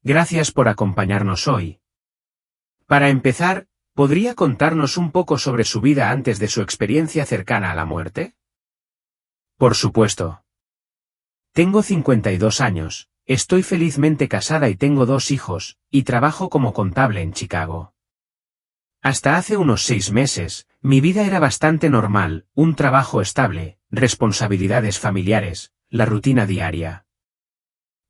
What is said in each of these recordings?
Gracias por acompañarnos hoy. Para empezar, ¿podría contarnos un poco sobre su vida antes de su experiencia cercana a la muerte? Por supuesto. Tengo 52 años, estoy felizmente casada y tengo 2 hijos, y trabajo como contable en Chicago. Hasta hace unos 6 meses, mi vida era bastante normal, un trabajo estable, responsabilidades familiares, la rutina diaria.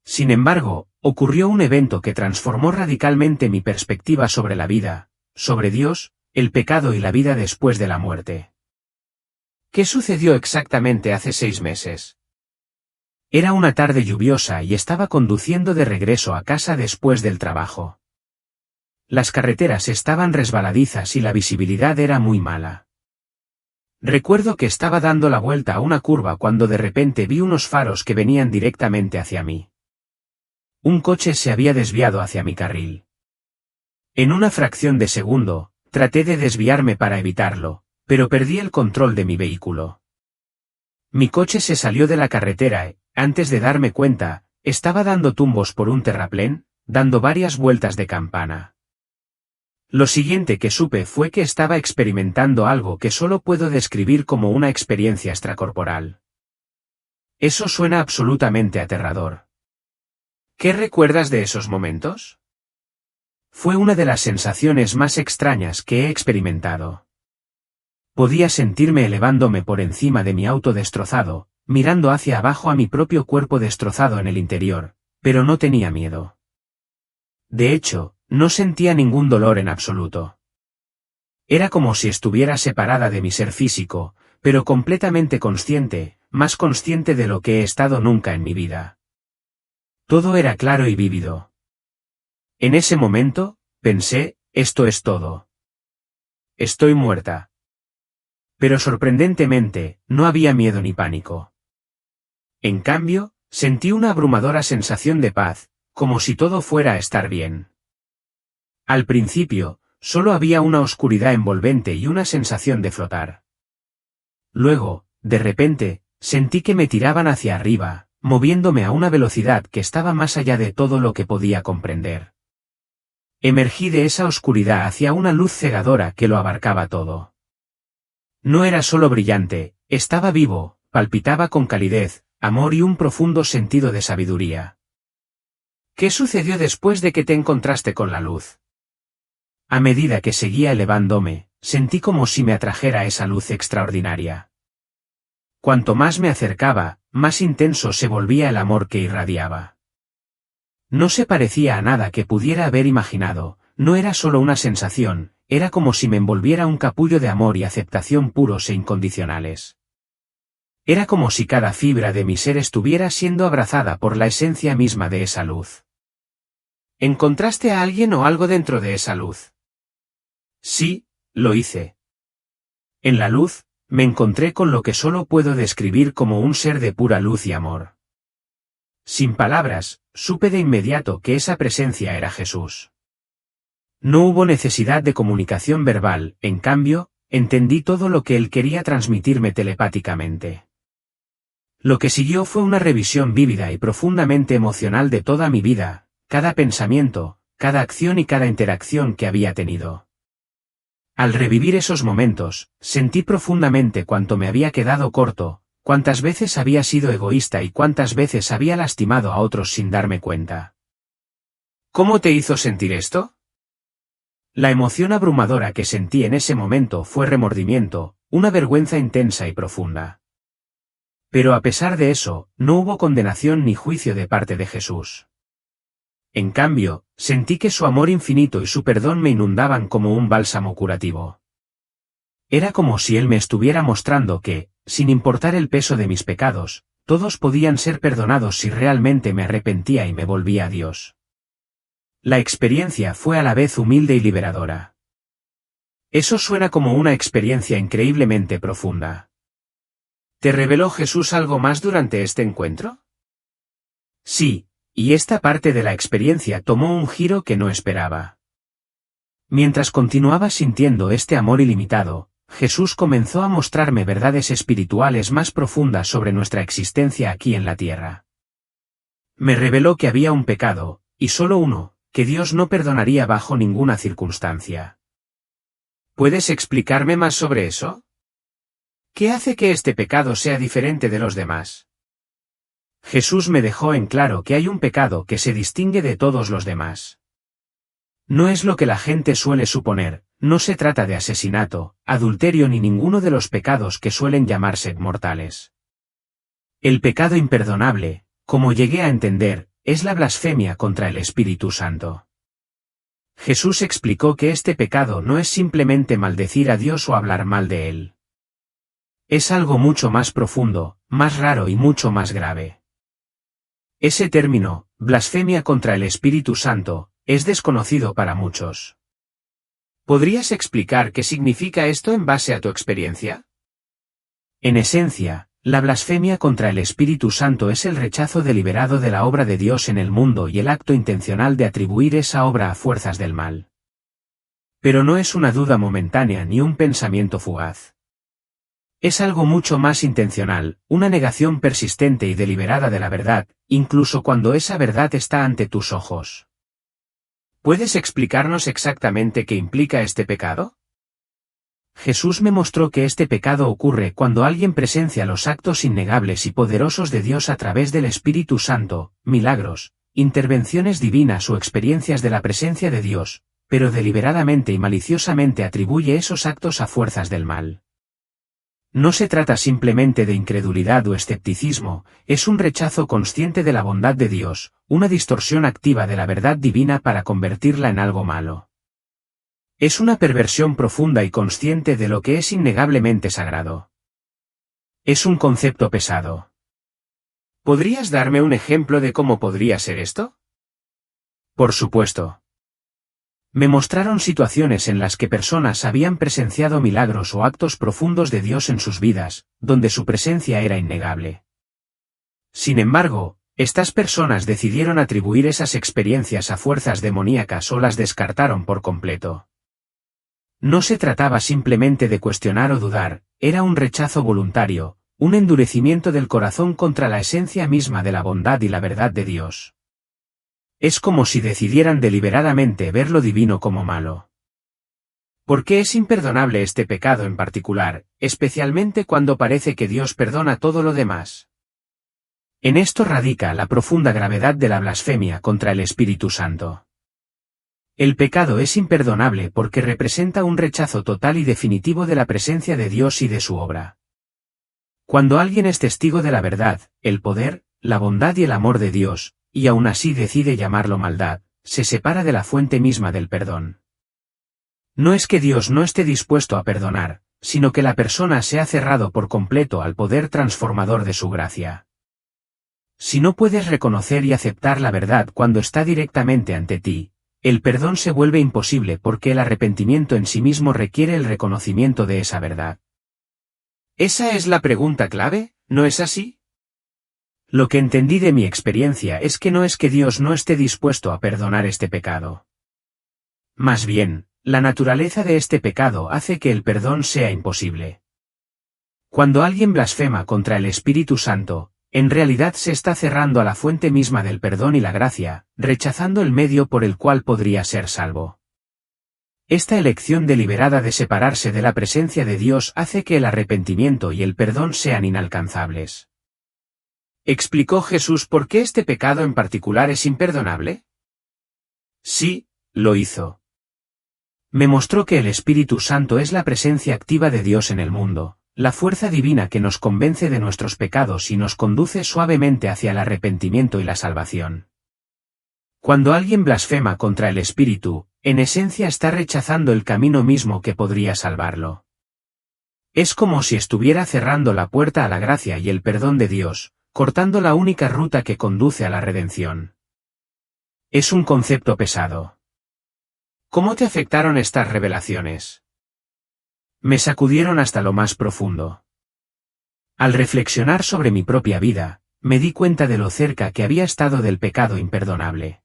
Sin embargo, ocurrió un evento que transformó radicalmente mi perspectiva sobre la vida, sobre Dios, el pecado y la vida después de la muerte. ¿Qué sucedió exactamente hace 6 meses? Era una tarde lluviosa y estaba conduciendo de regreso a casa después del trabajo. Las carreteras estaban resbaladizas y la visibilidad era muy mala. Recuerdo que estaba dando la vuelta a una curva cuando de repente vi unos faros que venían directamente hacia mí. Un coche se había desviado hacia mi carril. En una fracción de segundo, traté de desviarme para evitarlo, pero perdí el control de mi vehículo. Mi coche se salió de la carretera y, antes de darme cuenta, estaba dando tumbos por un terraplén, dando varias vueltas de campana. Lo siguiente que supe fue que estaba experimentando algo que solo puedo describir como una experiencia extracorporal. Eso suena absolutamente aterrador. ¿Qué recuerdas de esos momentos? Fue una de las sensaciones más extrañas que he experimentado. Podía sentirme elevándome por encima de mi auto destrozado, mirando hacia abajo a mi propio cuerpo destrozado en el interior, pero no tenía miedo. De hecho, no sentía ningún dolor en absoluto. Era como si estuviera separada de mi ser físico, pero completamente consciente, más consciente de lo que he estado nunca en mi vida. Todo era claro y vívido. En ese momento, pensé, esto es todo. Estoy muerta. Pero sorprendentemente, no había miedo ni pánico. En cambio, sentí una abrumadora sensación de paz, como si todo fuera a estar bien. Al principio, solo había una oscuridad envolvente y una sensación de flotar. Luego, de repente, sentí que me tiraban hacia arriba, moviéndome a una velocidad que estaba más allá de todo lo que podía comprender. Emergí de esa oscuridad hacia una luz cegadora que lo abarcaba todo. No era solo brillante, estaba vivo, palpitaba con calidez, amor y un profundo sentido de sabiduría. ¿Qué sucedió después de que te encontraste con la luz? A medida que seguía elevándome, sentí como si me atrajera esa luz extraordinaria. Cuanto más me acercaba, más intenso se volvía el amor que irradiaba. No se parecía a nada que pudiera haber imaginado, no era solo una sensación, era como si me envolviera un capullo de amor y aceptación puros e incondicionales. Era como si cada fibra de mi ser estuviera siendo abrazada por la esencia misma de esa luz. ¿Encontraste a alguien o algo dentro de esa luz? Sí, lo hice. En la luz, me encontré con lo que solo puedo describir como un ser de pura luz y amor. Sin palabras, supe de inmediato que esa presencia era Jesús. No hubo necesidad de comunicación verbal, en cambio, entendí todo lo que él quería transmitirme telepáticamente. Lo que siguió fue una revisión vívida y profundamente emocional de toda mi vida, cada pensamiento, cada acción y cada interacción que había tenido. Al revivir esos momentos, sentí profundamente cuánto me había quedado corto, cuántas veces había sido egoísta y cuántas veces había lastimado a otros sin darme cuenta. ¿Cómo te hizo sentir esto? La emoción abrumadora que sentí en ese momento fue remordimiento, una vergüenza intensa y profunda. Pero a pesar de eso, no hubo condenación ni juicio de parte de Jesús. En cambio, sentí que su amor infinito y su perdón me inundaban como un bálsamo curativo. Era como si él me estuviera mostrando que, sin importar el peso de mis pecados, todos podían ser perdonados si realmente me arrepentía y me volvía a Dios. La experiencia fue a la vez humilde y liberadora. Eso suena como una experiencia increíblemente profunda. ¿Te reveló Jesús algo más durante este encuentro? Sí. Y esta parte de la experiencia tomó un giro que no esperaba. Mientras continuaba sintiendo este amor ilimitado, Jesús comenzó a mostrarme verdades espirituales más profundas sobre nuestra existencia aquí en la tierra. Me reveló que había un pecado, y solo uno, que Dios no perdonaría bajo ninguna circunstancia. ¿Puedes explicarme más sobre eso? ¿Qué hace que este pecado sea diferente de los demás? Jesús me dejó en claro que hay un pecado que se distingue de todos los demás. No es lo que la gente suele suponer, no se trata de asesinato, adulterio ni ninguno de los pecados que suelen llamarse mortales. El pecado imperdonable, como llegué a entender, es la blasfemia contra el Espíritu Santo. Jesús explicó que este pecado no es simplemente maldecir a Dios o hablar mal de Él. Es algo mucho más profundo, más raro y mucho más grave. Ese término, blasfemia contra el Espíritu Santo, es desconocido para muchos. ¿Podrías explicar qué significa esto en base a tu experiencia? En esencia, la blasfemia contra el Espíritu Santo es el rechazo deliberado de la obra de Dios en el mundo y el acto intencional de atribuir esa obra a fuerzas del mal. Pero no es una duda momentánea ni un pensamiento fugaz. Es algo mucho más intencional, una negación persistente y deliberada de la verdad, incluso cuando esa verdad está ante tus ojos. ¿Puedes explicarnos exactamente qué implica este pecado? Jesús me mostró que este pecado ocurre cuando alguien presencia los actos innegables y poderosos de Dios a través del Espíritu Santo, milagros, intervenciones divinas o experiencias de la presencia de Dios, pero deliberadamente y maliciosamente atribuye esos actos a fuerzas del mal. No se trata simplemente de incredulidad o escepticismo, es un rechazo consciente de la bondad de Dios, una distorsión activa de la verdad divina para convertirla en algo malo. Es una perversión profunda y consciente de lo que es innegablemente sagrado. Es un concepto pesado. ¿Podrías darme un ejemplo de cómo podría ser esto? Por supuesto. Me mostraron situaciones en las que personas habían presenciado milagros o actos profundos de Dios en sus vidas, donde su presencia era innegable. Sin embargo, estas personas decidieron atribuir esas experiencias a fuerzas demoníacas o las descartaron por completo. No se trataba simplemente de cuestionar o dudar, era un rechazo voluntario, un endurecimiento del corazón contra la esencia misma de la bondad y la verdad de Dios. Es como si decidieran deliberadamente ver lo divino como malo. ¿Por qué es imperdonable este pecado en particular, especialmente cuando parece que Dios perdona todo lo demás? En esto radica la profunda gravedad de la blasfemia contra el Espíritu Santo. El pecado es imperdonable porque representa un rechazo total y definitivo de la presencia de Dios y de su obra. Cuando alguien es testigo de la verdad, el poder, la bondad y el amor de Dios, y aún así decide llamarlo maldad, se separa de la fuente misma del perdón. No es que Dios no esté dispuesto a perdonar, sino que la persona se ha cerrado por completo al poder transformador de su gracia. Si no puedes reconocer y aceptar la verdad cuando está directamente ante ti, el perdón se vuelve imposible porque el arrepentimiento en sí mismo requiere el reconocimiento de esa verdad. Esa es la pregunta clave, ¿no es así? Lo que entendí de mi experiencia es que no es que Dios no esté dispuesto a perdonar este pecado. Más bien, la naturaleza de este pecado hace que el perdón sea imposible. Cuando alguien blasfema contra el Espíritu Santo, en realidad se está cerrando a la fuente misma del perdón y la gracia, rechazando el medio por el cual podría ser salvo. Esta elección deliberada de separarse de la presencia de Dios hace que el arrepentimiento y el perdón sean inalcanzables. ¿Explicó Jesús por qué este pecado en particular es imperdonable? Sí, lo hizo. Me mostró que el Espíritu Santo es la presencia activa de Dios en el mundo, la fuerza divina que nos convence de nuestros pecados y nos conduce suavemente hacia el arrepentimiento y la salvación. Cuando alguien blasfema contra el Espíritu, en esencia está rechazando el camino mismo que podría salvarlo. Es como si estuviera cerrando la puerta a la gracia y el perdón de Dios, cortando la única ruta que conduce a la redención. Es un concepto pesado. ¿Cómo te afectaron estas revelaciones? Me sacudieron hasta lo más profundo. Al reflexionar sobre mi propia vida, me di cuenta de lo cerca que había estado del pecado imperdonable.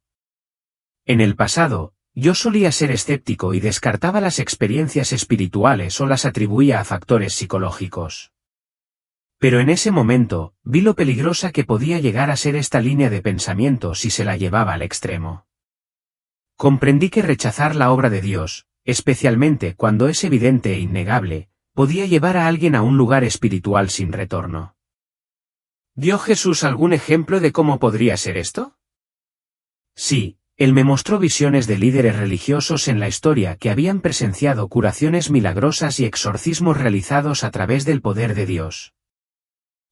En el pasado, yo solía ser escéptico y descartaba las experiencias espirituales o las atribuía a factores psicológicos. Pero en ese momento, vi lo peligrosa que podía llegar a ser esta línea de pensamiento si se la llevaba al extremo. Comprendí que rechazar la obra de Dios, especialmente cuando es evidente e innegable, podía llevar a alguien a un lugar espiritual sin retorno. ¿Dio Jesús algún ejemplo de cómo podría ser esto? Sí, él me mostró visiones de líderes religiosos en la historia que habían presenciado curaciones milagrosas y exorcismos realizados a través del poder de Dios.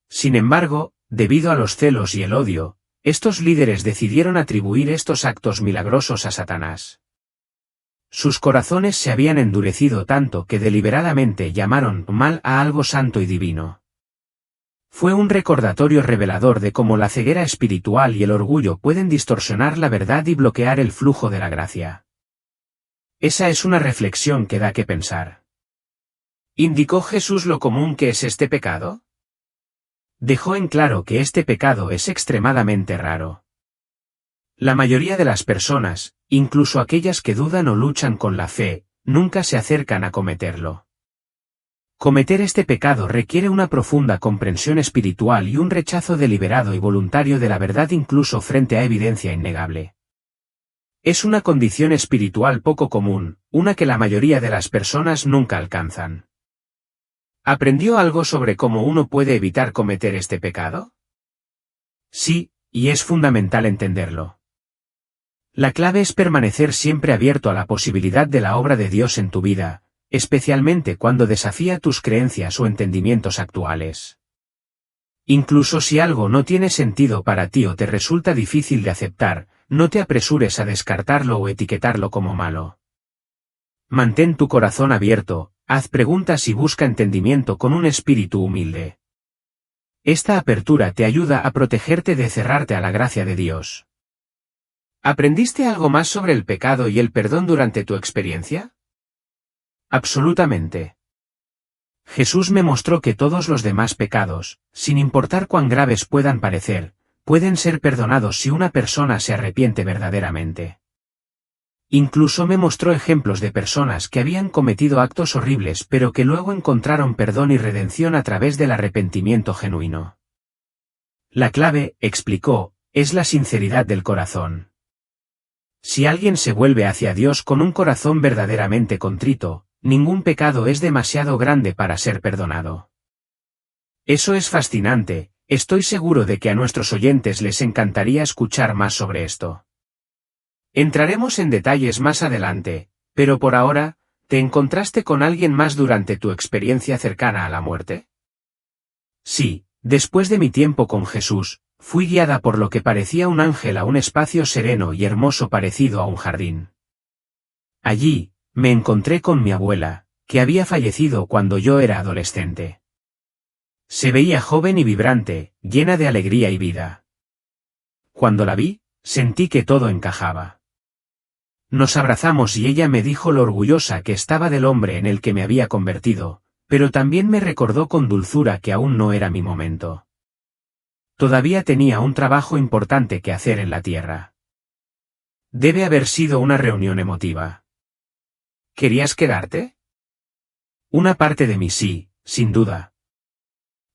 Sin embargo, debido a los celos y el odio, estos líderes decidieron atribuir estos actos milagrosos a Satanás. Sus corazones se habían endurecido tanto que deliberadamente llamaron mal a algo santo y divino. Fue un recordatorio revelador de cómo la ceguera espiritual y el orgullo pueden distorsionar la verdad y bloquear el flujo de la gracia. Esa es una reflexión que da que pensar. ¿Indicó Jesús lo común que es este pecado? Dejó en claro que este pecado es extremadamente raro. La mayoría de las personas, incluso aquellas que dudan o luchan con la fe, nunca se acercan a cometerlo. Cometer este pecado requiere una profunda comprensión espiritual y un rechazo deliberado y voluntario de la verdad incluso frente a evidencia innegable. Es una condición espiritual poco común, una que la mayoría de las personas nunca alcanzan. ¿Aprendió algo sobre cómo uno puede evitar cometer este pecado? Sí, y es fundamental entenderlo. La clave es permanecer siempre abierto a la posibilidad de la obra de Dios en tu vida, especialmente cuando desafía tus creencias o entendimientos actuales. Incluso si algo no tiene sentido para ti o te resulta difícil de aceptar, no te apresures a descartarlo o etiquetarlo como malo. Mantén tu corazón abierto, haz preguntas y busca entendimiento con un espíritu humilde. Esta apertura te ayuda a protegerte de cerrarte a la gracia de Dios. ¿Aprendiste algo más sobre el pecado y el perdón durante tu experiencia? Absolutamente. Jesús me mostró que todos los demás pecados, sin importar cuán graves puedan parecer, pueden ser perdonados si una persona se arrepiente verdaderamente. Incluso me mostró ejemplos de personas que habían cometido actos horribles pero que luego encontraron perdón y redención a través del arrepentimiento genuino. La clave, explicó, es la sinceridad del corazón. Si alguien se vuelve hacia Dios con un corazón verdaderamente contrito, ningún pecado es demasiado grande para ser perdonado. Eso es fascinante, estoy seguro de que a nuestros oyentes les encantaría escuchar más sobre esto. Entraremos en detalles más adelante, pero por ahora, ¿te encontraste con alguien más durante tu experiencia cercana a la muerte? Sí, después de mi tiempo con Jesús, fui guiada por lo que parecía un ángel a un espacio sereno y hermoso parecido a un jardín. Allí, me encontré con mi abuela, que había fallecido cuando yo era adolescente. Se veía joven y vibrante, llena de alegría y vida. Cuando la vi, sentí que todo encajaba. Nos abrazamos y ella me dijo lo orgullosa que estaba del hombre en el que me había convertido, pero también me recordó con dulzura que aún no era mi momento. Todavía tenía un trabajo importante que hacer en la tierra. Debe haber sido una reunión emotiva. ¿Querías quedarte? Una parte de mí sí, sin duda.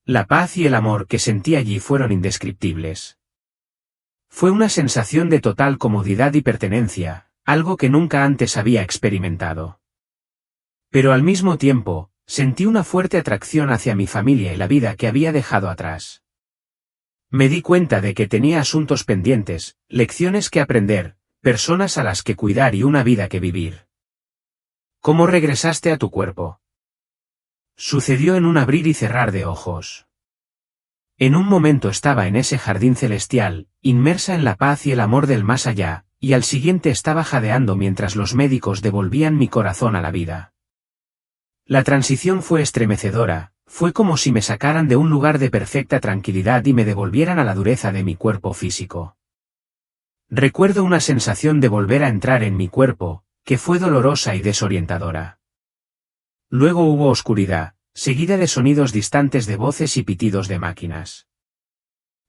La paz y el amor que sentí allí fueron indescriptibles. Fue una sensación de total comodidad y pertenencia, algo que nunca antes había experimentado. Pero al mismo tiempo, sentí una fuerte atracción hacia mi familia y la vida que había dejado atrás. Me di cuenta de que tenía asuntos pendientes, lecciones que aprender, personas a las que cuidar y una vida que vivir. ¿Cómo regresaste a tu cuerpo? Sucedió en un abrir y cerrar de ojos. En un momento estaba en ese jardín celestial, inmersa en la paz y el amor del más allá, y al siguiente estaba jadeando mientras los médicos devolvían mi corazón a la vida. La transición fue estremecedora, fue como si me sacaran de un lugar de perfecta tranquilidad y me devolvieran a la dureza de mi cuerpo físico. Recuerdo una sensación de volver a entrar en mi cuerpo, que fue dolorosa y desorientadora. Luego hubo oscuridad, seguida de sonidos distantes de voces y pitidos de máquinas.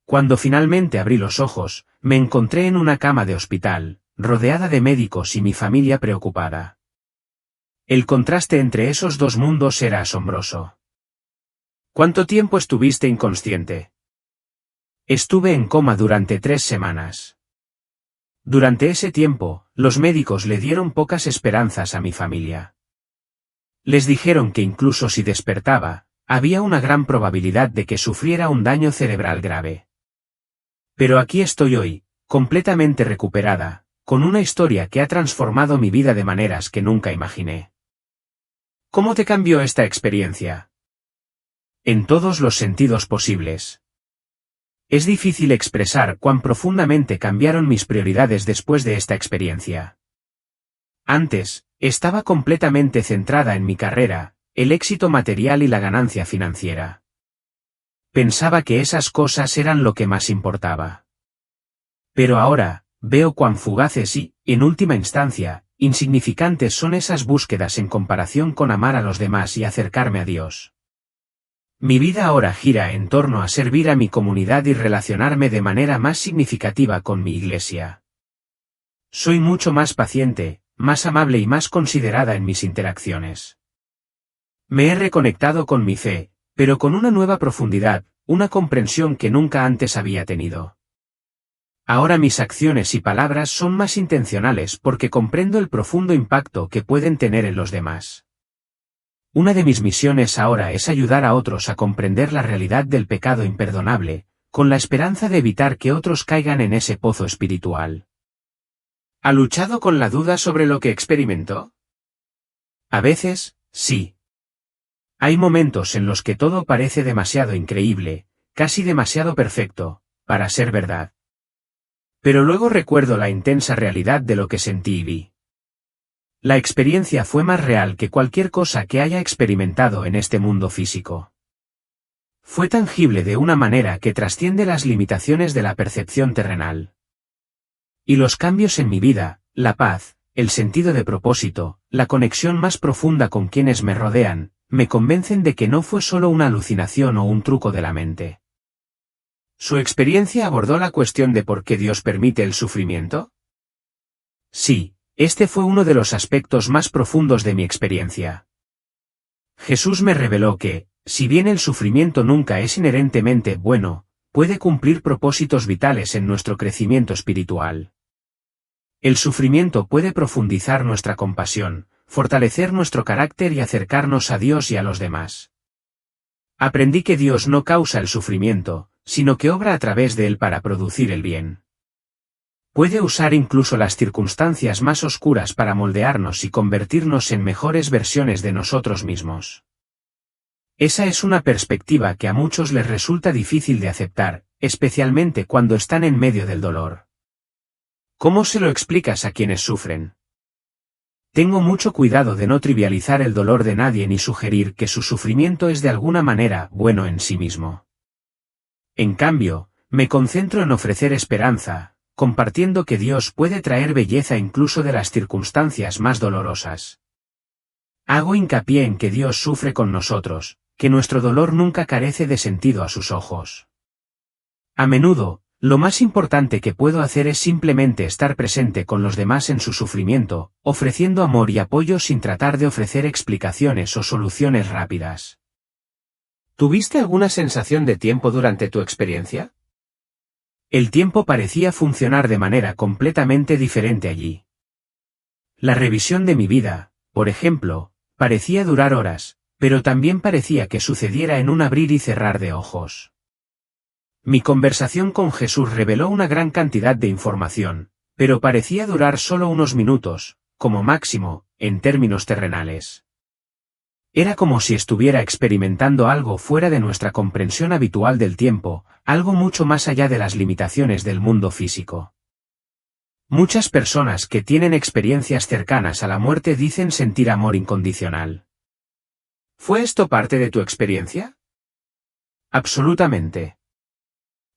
Cuando finalmente abrí los ojos, me encontré en una cama de hospital, rodeada de médicos y mi familia preocupada. El contraste entre esos dos mundos era asombroso. ¿Cuánto tiempo estuviste inconsciente? Estuve en coma durante 3 semanas. Durante ese tiempo, los médicos le dieron pocas esperanzas a mi familia. Les dijeron que incluso si despertaba, había una gran probabilidad de que sufriera un daño cerebral grave. Pero aquí estoy hoy, completamente recuperada, con una historia que ha transformado mi vida de maneras que nunca imaginé. ¿Cómo te cambió esta experiencia? En todos los sentidos posibles. Es difícil expresar cuán profundamente cambiaron mis prioridades después de esta experiencia. Antes, estaba completamente centrada en mi carrera, el éxito material y la ganancia financiera. Pensaba que esas cosas eran lo que más importaba. Pero ahora, veo cuán fugaces y, en última instancia, insignificantes son esas búsquedas en comparación con amar a los demás y acercarme a Dios. Mi vida ahora gira en torno a servir a mi comunidad y relacionarme de manera más significativa con mi iglesia. Soy mucho más paciente, más amable y más considerada en mis interacciones. Me he reconectado con mi fe, pero con una nueva profundidad, una comprensión que nunca antes había tenido. Ahora mis acciones y palabras son más intencionales porque comprendo el profundo impacto que pueden tener en los demás. Una de mis misiones ahora es ayudar a otros a comprender la realidad del pecado imperdonable, con la esperanza de evitar que otros caigan en ese pozo espiritual. ¿Ha luchado con la duda sobre lo que experimentó? A veces, sí. Hay momentos en los que todo parece demasiado increíble, casi demasiado perfecto, para ser verdad. Pero luego recuerdo la intensa realidad de lo que sentí y vi. La experiencia fue más real que cualquier cosa que haya experimentado en este mundo físico. Fue tangible de una manera que trasciende las limitaciones de la percepción terrenal. Y los cambios en mi vida, la paz, el sentido de propósito, la conexión más profunda con quienes me rodean, me convencen de que no fue solo una alucinación o un truco de la mente. ¿Su experiencia abordó la cuestión de por qué Dios permite el sufrimiento? Sí. Este fue uno de los aspectos más profundos de mi experiencia. Jesús me reveló que, si bien el sufrimiento nunca es inherentemente bueno, puede cumplir propósitos vitales en nuestro crecimiento espiritual. El sufrimiento puede profundizar nuestra compasión, fortalecer nuestro carácter y acercarnos a Dios y a los demás. Aprendí que Dios no causa el sufrimiento, sino que obra a través de él para producir el bien. Puede usar incluso las circunstancias más oscuras para moldearnos y convertirnos en mejores versiones de nosotros mismos. Esa es una perspectiva que a muchos les resulta difícil de aceptar, especialmente cuando están en medio del dolor. ¿Cómo se lo explicas a quienes sufren? Tengo mucho cuidado de no trivializar el dolor de nadie ni sugerir que su sufrimiento es de alguna manera bueno en sí mismo. En cambio, me concentro en ofrecer esperanza, compartiendo que Dios puede traer belleza incluso de las circunstancias más dolorosas. Hago hincapié en que Dios sufre con nosotros, que nuestro dolor nunca carece de sentido a sus ojos. A menudo, lo más importante que puedo hacer es simplemente estar presente con los demás en su sufrimiento, ofreciendo amor y apoyo sin tratar de ofrecer explicaciones o soluciones rápidas. ¿Tuviste alguna sensación de tiempo durante tu experiencia? El tiempo parecía funcionar de manera completamente diferente allí. La revisión de mi vida, por ejemplo, parecía durar horas, pero también parecía que sucediera en un abrir y cerrar de ojos. Mi conversación con Jesús reveló una gran cantidad de información, pero parecía durar solo unos minutos, como máximo, en términos terrenales. Era como si estuviera experimentando algo fuera de nuestra comprensión habitual del tiempo, algo mucho más allá de las limitaciones del mundo físico. Muchas personas que tienen experiencias cercanas a la muerte dicen sentir amor incondicional. ¿Fue esto parte de tu experiencia? Absolutamente.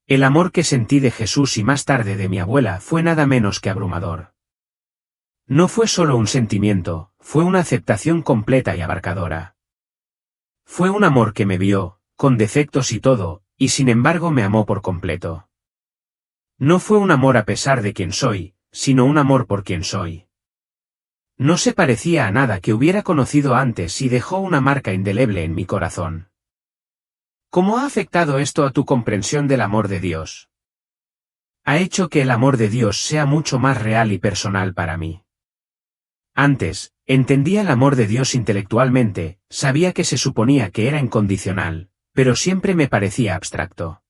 El amor que sentí de Jesús y más tarde de mi abuela fue nada menos que abrumador. No fue solo un sentimiento, fue una aceptación completa y abarcadora. Fue un amor que me vio, con defectos y todo, y sin embargo me amó por completo. No fue un amor a pesar de quien soy, sino un amor por quien soy. No se parecía a nada que hubiera conocido antes y dejó una marca indeleble en mi corazón. ¿Cómo ha afectado esto a tu comprensión del amor de Dios? Ha hecho que el amor de Dios sea mucho más real y personal para mí. Antes, entendía el amor de Dios intelectualmente, sabía que se suponía que era incondicional, pero siempre me parecía abstracto.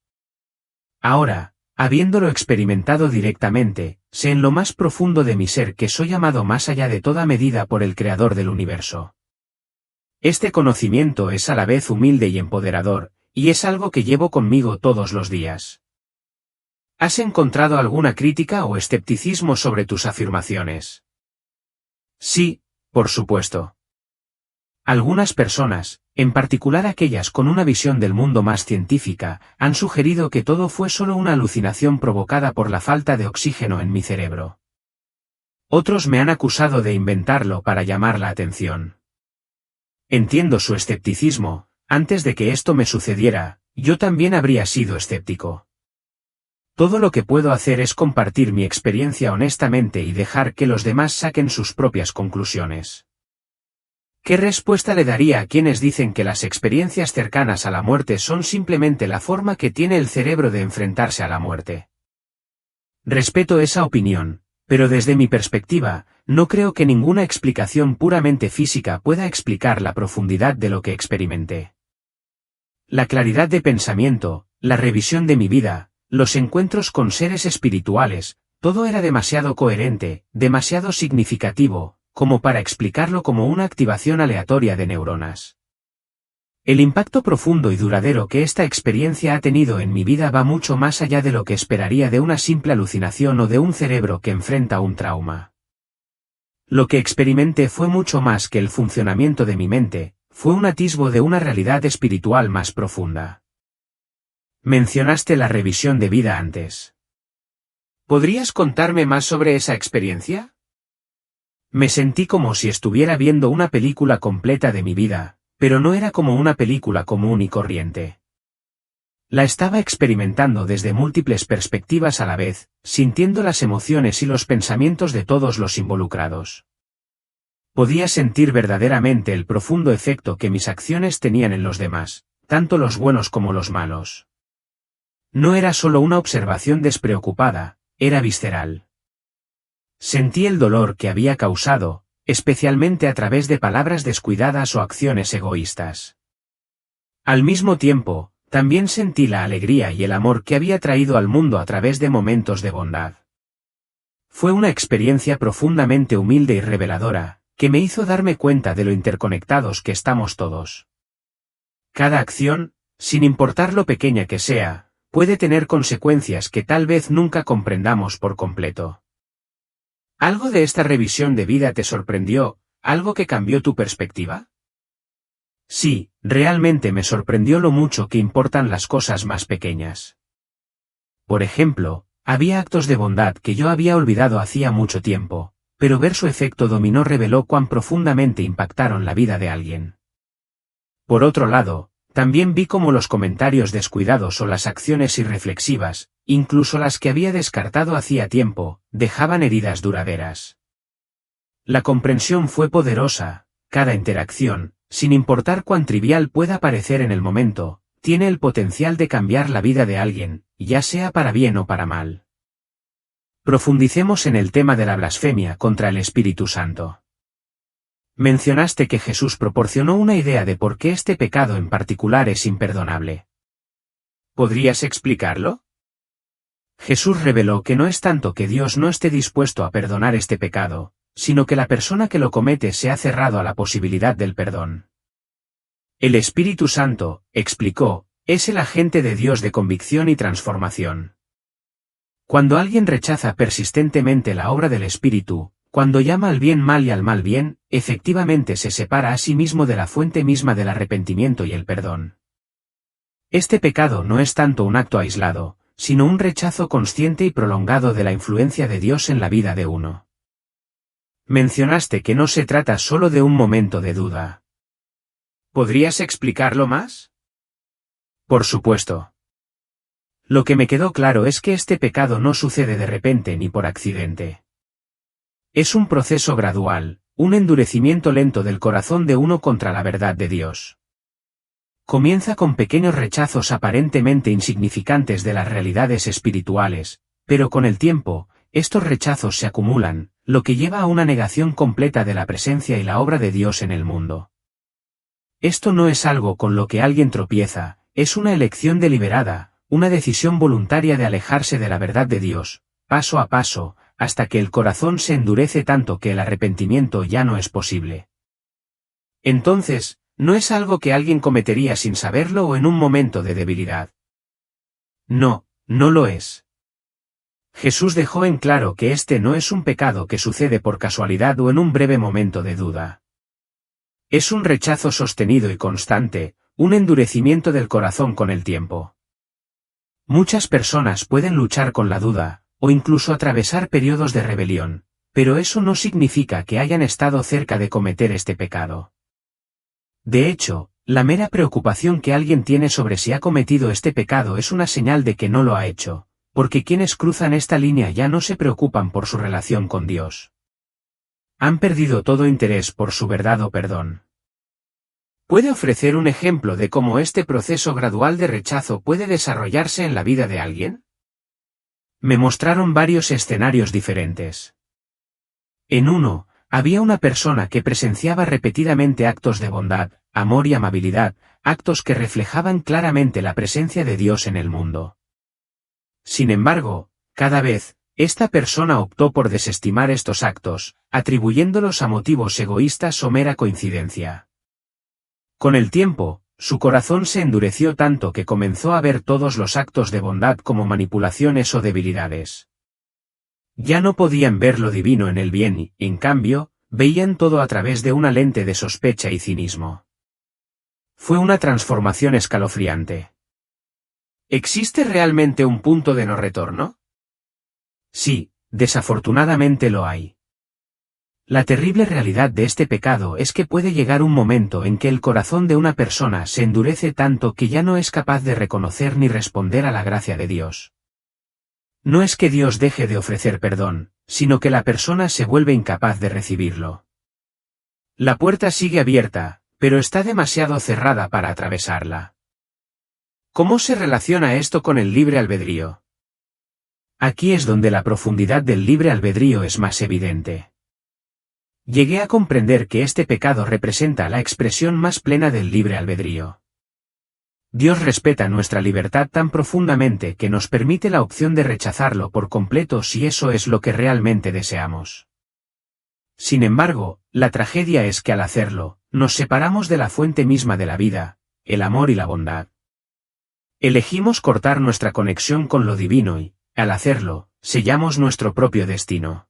Ahora, habiéndolo experimentado directamente, sé en lo más profundo de mi ser que soy amado más allá de toda medida por el Creador del universo. Este conocimiento es a la vez humilde y empoderador, y es algo que llevo conmigo todos los días. ¿Has encontrado alguna crítica o escepticismo sobre tus afirmaciones? Sí, por supuesto. Algunas personas, en particular aquellas con una visión del mundo más científica, han sugerido que todo fue solo una alucinación provocada por la falta de oxígeno en mi cerebro. Otros me han acusado de inventarlo para llamar la atención. Entiendo su escepticismo. Antes de que esto me sucediera, yo también habría sido escéptico. Todo lo que puedo hacer es compartir mi experiencia honestamente y dejar que los demás saquen sus propias conclusiones. ¿Qué respuesta le daría a quienes dicen que las experiencias cercanas a la muerte son simplemente la forma que tiene el cerebro de enfrentarse a la muerte? Respeto esa opinión, pero desde mi perspectiva, no creo que ninguna explicación puramente física pueda explicar la profundidad de lo que experimenté. La claridad de pensamiento, la revisión de mi vida, los encuentros con seres espirituales, todo era demasiado coherente, demasiado significativo, como para explicarlo como una activación aleatoria de neuronas. El impacto profundo y duradero que esta experiencia ha tenido en mi vida va mucho más allá de lo que esperaría de una simple alucinación o de un cerebro que enfrenta un trauma. Lo que experimenté fue mucho más que el funcionamiento de mi mente, fue un atisbo de una realidad espiritual más profunda. Mencionaste la revisión de vida antes. ¿Podrías contarme más sobre esa experiencia? Me sentí como si estuviera viendo una película completa de mi vida, pero no era como una película común y corriente. La estaba experimentando desde múltiples perspectivas a la vez, sintiendo las emociones y los pensamientos de todos los involucrados. Podía sentir verdaderamente el profundo efecto que mis acciones tenían en los demás, tanto los buenos como los malos. No era solo una observación despreocupada, era visceral. Sentí el dolor que había causado, especialmente a través de palabras descuidadas o acciones egoístas. Al mismo tiempo, también sentí la alegría y el amor que había traído al mundo a través de momentos de bondad. Fue una experiencia profundamente humilde y reveladora, que me hizo darme cuenta de lo interconectados que estamos todos. Cada acción, sin importar lo pequeña que sea, puede tener consecuencias que tal vez nunca comprendamos por completo. ¿Algo de esta revisión de vida te sorprendió, algo que cambió tu perspectiva? Sí, realmente me sorprendió lo mucho que importan las cosas más pequeñas. Por ejemplo, había actos de bondad que yo había olvidado hacía mucho tiempo, pero ver su efecto dominó reveló cuán profundamente impactaron la vida de alguien. Por otro lado, también vi cómo los comentarios descuidados o las acciones irreflexivas, incluso las que había descartado hacía tiempo, dejaban heridas duraderas. La comprensión fue poderosa. Cada interacción, sin importar cuán trivial pueda parecer en el momento, tiene el potencial de cambiar la vida de alguien, ya sea para bien o para mal. Profundicemos en el tema de la blasfemia contra el Espíritu Santo. Mencionaste que Jesús proporcionó una idea de por qué este pecado en particular es imperdonable. ¿Podrías explicarlo? Jesús reveló que no es tanto que Dios no esté dispuesto a perdonar este pecado, sino que la persona que lo comete se ha cerrado a la posibilidad del perdón. El Espíritu Santo, explicó, es el agente de Dios de convicción y transformación. Cuando alguien rechaza persistentemente la obra del Espíritu, cuando llama al bien mal y al mal bien, efectivamente se separa a sí mismo de la fuente misma del arrepentimiento y el perdón. Este pecado no es tanto un acto aislado, sino un rechazo consciente y prolongado de la influencia de Dios en la vida de uno. Mencionaste que no se trata solo de un momento de duda. ¿Podrías explicarlo más? Por supuesto. Lo que me quedó claro es que este pecado no sucede de repente ni por accidente. Es un proceso gradual, un endurecimiento lento del corazón de uno contra la verdad de Dios. Comienza con pequeños rechazos aparentemente insignificantes de las realidades espirituales, pero con el tiempo, estos rechazos se acumulan, lo que lleva a una negación completa de la presencia y la obra de Dios en el mundo. Esto no es algo con lo que alguien tropieza, es una elección deliberada, una decisión voluntaria de alejarse de la verdad de Dios, paso a paso, hasta que el corazón se endurece tanto que el arrepentimiento ya no es posible. Entonces, no es algo que alguien cometería sin saberlo o en un momento de debilidad. No, no lo es. Jesús dejó en claro que este no es un pecado que sucede por casualidad o en un breve momento de duda. Es un rechazo sostenido y constante, un endurecimiento del corazón con el tiempo. Muchas personas pueden luchar con la duda, o incluso atravesar periodos de rebelión, pero eso no significa que hayan estado cerca de cometer este pecado. De hecho, la mera preocupación que alguien tiene sobre si ha cometido este pecado es una señal de que no lo ha hecho, porque quienes cruzan esta línea ya no se preocupan por su relación con Dios. Han perdido todo interés por su verdad o perdón. ¿Puede ofrecer un ejemplo de cómo este proceso gradual de rechazo puede desarrollarse en la vida de alguien? Me mostraron varios escenarios diferentes. En uno, había una persona que presenciaba repetidamente actos de bondad, amor y amabilidad, actos que reflejaban claramente la presencia de Dios en el mundo. Sin embargo, cada vez, esta persona optó por desestimar estos actos, atribuyéndolos a motivos egoístas o mera coincidencia. Con el tiempo, su corazón se endureció tanto que comenzó a ver todos los actos de bondad como manipulaciones o debilidades. Ya no podían ver lo divino en el bien y, en cambio, veían todo a través de una lente de sospecha y cinismo. Fue una transformación escalofriante. ¿Existe realmente un punto de no retorno? Sí, desafortunadamente lo hay. La terrible realidad de este pecado es que puede llegar un momento en que el corazón de una persona se endurece tanto que ya no es capaz de reconocer ni responder a la gracia de Dios. No es que Dios deje de ofrecer perdón, sino que la persona se vuelve incapaz de recibirlo. La puerta sigue abierta, pero está demasiado cerrada para atravesarla. ¿Cómo se relaciona esto con el libre albedrío? Aquí es donde la profundidad del libre albedrío es más evidente. Llegué a comprender que este pecado representa la expresión más plena del libre albedrío. Dios respeta nuestra libertad tan profundamente que nos permite la opción de rechazarlo por completo si eso es lo que realmente deseamos. Sin embargo, la tragedia es que al hacerlo, nos separamos de la fuente misma de la vida, el amor y la bondad. Elegimos cortar nuestra conexión con lo divino y, al hacerlo, sellamos nuestro propio destino.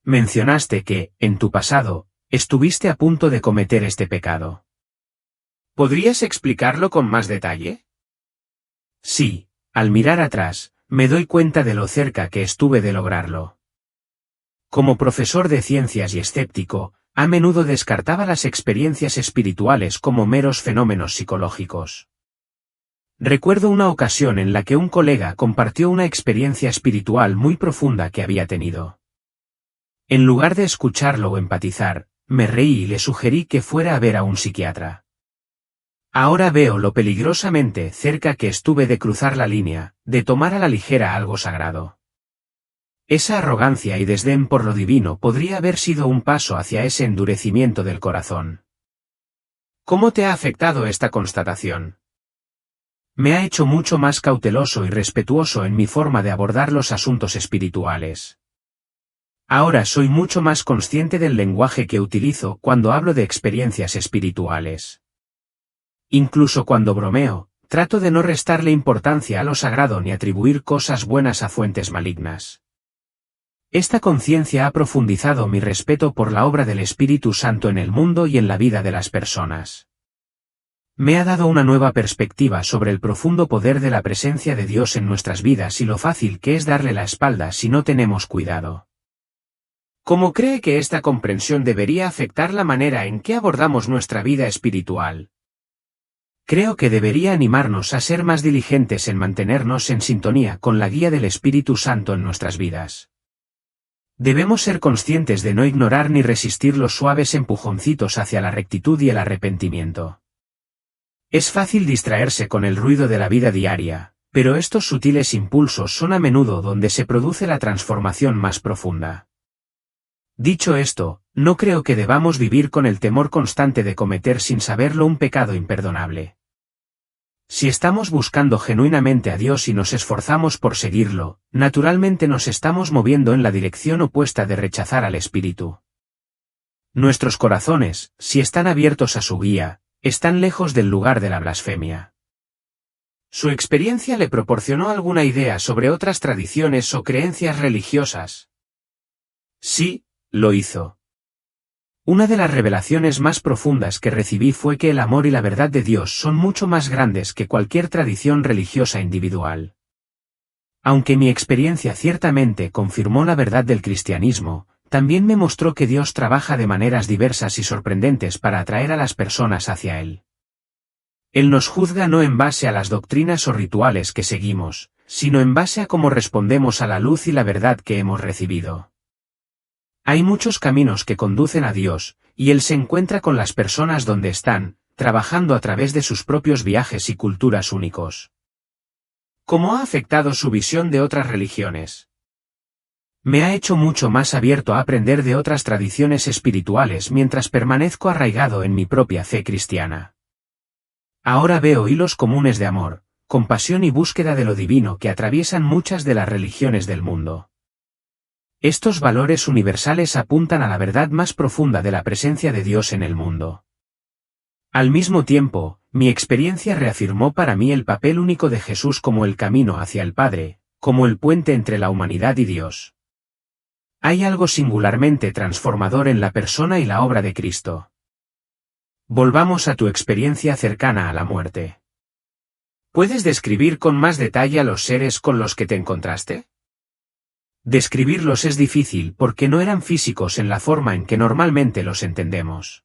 Mencionaste que, en tu pasado, estuviste a punto de cometer este pecado. ¿Podrías explicarlo con más detalle? Sí, al mirar atrás, me doy cuenta de lo cerca que estuve de lograrlo. Como profesor de ciencias y escéptico, a menudo descartaba las experiencias espirituales como meros fenómenos psicológicos. Recuerdo una ocasión en la que un colega compartió una experiencia espiritual muy profunda que había tenido. En lugar de escucharlo o empatizar, me reí y le sugerí que fuera a ver a un psiquiatra. Ahora veo lo peligrosamente cerca que estuve de cruzar la línea, de tomar a la ligera algo sagrado. Esa arrogancia y desdén por lo divino podría haber sido un paso hacia ese endurecimiento del corazón. ¿Cómo te ha afectado esta constatación? Me ha hecho mucho más cauteloso y respetuoso en mi forma de abordar los asuntos espirituales. Ahora soy mucho más consciente del lenguaje que utilizo cuando hablo de experiencias espirituales. Incluso cuando bromeo, trato de no restarle importancia a lo sagrado ni atribuir cosas buenas a fuentes malignas. Esta conciencia ha profundizado mi respeto por la obra del Espíritu Santo en el mundo y en la vida de las personas. Me ha dado una nueva perspectiva sobre el profundo poder de la presencia de Dios en nuestras vidas y lo fácil que es darle la espalda si no tenemos cuidado. ¿Cómo cree que esta comprensión debería afectar la manera en que abordamos nuestra vida espiritual? Creo que debería animarnos a ser más diligentes en mantenernos en sintonía con la guía del Espíritu Santo en nuestras vidas. Debemos ser conscientes de no ignorar ni resistir los suaves empujoncitos hacia la rectitud y el arrepentimiento. Es fácil distraerse con el ruido de la vida diaria, pero estos sutiles impulsos son a menudo donde se produce la transformación más profunda. Dicho esto, no creo que debamos vivir con el temor constante de cometer sin saberlo un pecado imperdonable. Si estamos buscando genuinamente a Dios y nos esforzamos por seguirlo, naturalmente nos estamos moviendo en la dirección opuesta de rechazar al Espíritu. Nuestros corazones, si están abiertos a su guía, están lejos del lugar de la blasfemia. ¿Su experiencia le proporcionó alguna idea sobre otras tradiciones o creencias religiosas? Sí, lo hizo. Una de las revelaciones más profundas que recibí fue que el amor y la verdad de Dios son mucho más grandes que cualquier tradición religiosa individual. Aunque mi experiencia ciertamente confirmó la verdad del cristianismo, también me mostró que Dios trabaja de maneras diversas y sorprendentes para atraer a las personas hacia Él. Él nos juzga no en base a las doctrinas o rituales que seguimos, sino en base a cómo respondemos a la luz y la verdad que hemos recibido. Hay muchos caminos que conducen a Dios, y Él se encuentra con las personas donde están, trabajando a través de sus propios viajes y culturas únicos. ¿Cómo ha afectado su visión de otras religiones? Me ha hecho mucho más abierto a aprender de otras tradiciones espirituales mientras permanezco arraigado en mi propia fe cristiana. Ahora veo hilos comunes de amor, compasión y búsqueda de lo divino que atraviesan muchas de las religiones del mundo. Estos valores universales apuntan a la verdad más profunda de la presencia de Dios en el mundo. Al mismo tiempo, mi experiencia reafirmó para mí el papel único de Jesús como el camino hacia el Padre, como el puente entre la humanidad y Dios. Hay algo singularmente transformador en la persona y la obra de Cristo. Volvamos a tu experiencia cercana a la muerte. ¿Puedes describir con más detalle a los seres con los que te encontraste? Describirlos es difícil porque no eran físicos en la forma en que normalmente los entendemos.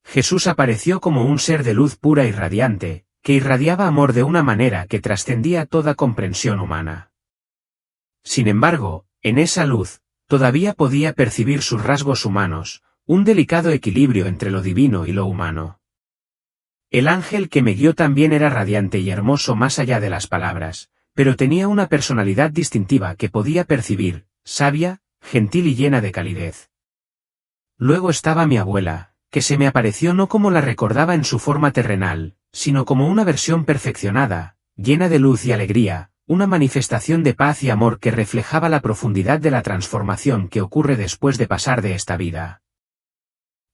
Jesús apareció como un ser de luz pura y radiante, que irradiaba amor de una manera que trascendía toda comprensión humana. Sin embargo, en esa luz, todavía podía percibir sus rasgos humanos, un delicado equilibrio entre lo divino y lo humano. El ángel que me guió también era radiante y hermoso más allá de las palabras, pero tenía una personalidad distintiva que podía percibir, sabia, gentil y llena de calidez. Luego estaba mi abuela, que se me apareció no como la recordaba en su forma terrenal, sino como una versión perfeccionada, llena de luz y alegría, una manifestación de paz y amor que reflejaba la profundidad de la transformación que ocurre después de pasar de esta vida.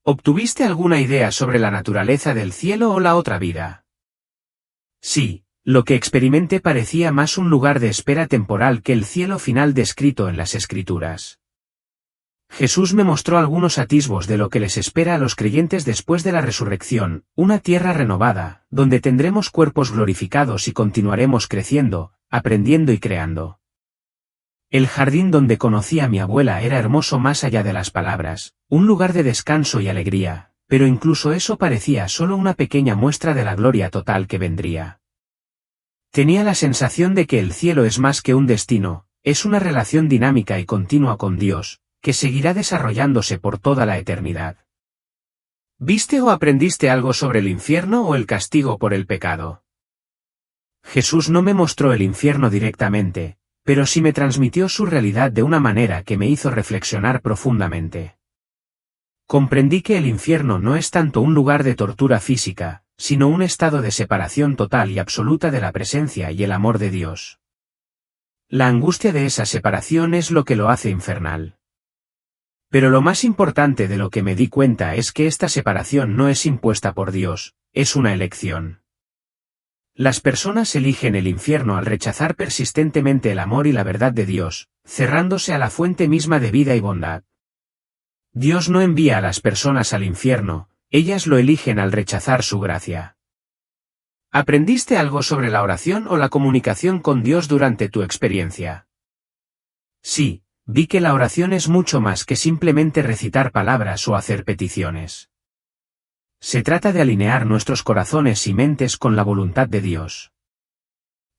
¿Obtuviste alguna idea sobre la naturaleza del cielo o la otra vida? Sí. Lo que experimenté parecía más un lugar de espera temporal que el cielo final descrito en las Escrituras. Jesús me mostró algunos atisbos de lo que les espera a los creyentes después de la resurrección, una tierra renovada, donde tendremos cuerpos glorificados y continuaremos creciendo, aprendiendo y creando. El jardín donde conocí a mi abuela era hermoso más allá de las palabras, un lugar de descanso y alegría, pero incluso eso parecía solo una pequeña muestra de la gloria total que vendría. Tenía la sensación de que el cielo es más que un destino, es una relación dinámica y continua con Dios, que seguirá desarrollándose por toda la eternidad. ¿Viste o aprendiste algo sobre el infierno o el castigo por el pecado? Jesús no me mostró el infierno directamente, pero sí me transmitió su realidad de una manera que me hizo reflexionar profundamente. Comprendí que el infierno no es tanto un lugar de tortura física, sino un estado de separación total y absoluta de la presencia y el amor de Dios. La angustia de esa separación es lo que lo hace infernal. Pero lo más importante de lo que me di cuenta es que esta separación no es impuesta por Dios, es una elección. Las personas eligen el infierno al rechazar persistentemente el amor y la verdad de Dios, cerrándose a la fuente misma de vida y bondad. Dios no envía a las personas al infierno, ellas lo eligen al rechazar su gracia. ¿Aprendiste algo sobre la oración o la comunicación con Dios durante tu experiencia? Sí, vi que la oración es mucho más que simplemente recitar palabras o hacer peticiones. Se trata de alinear nuestros corazones y mentes con la voluntad de Dios.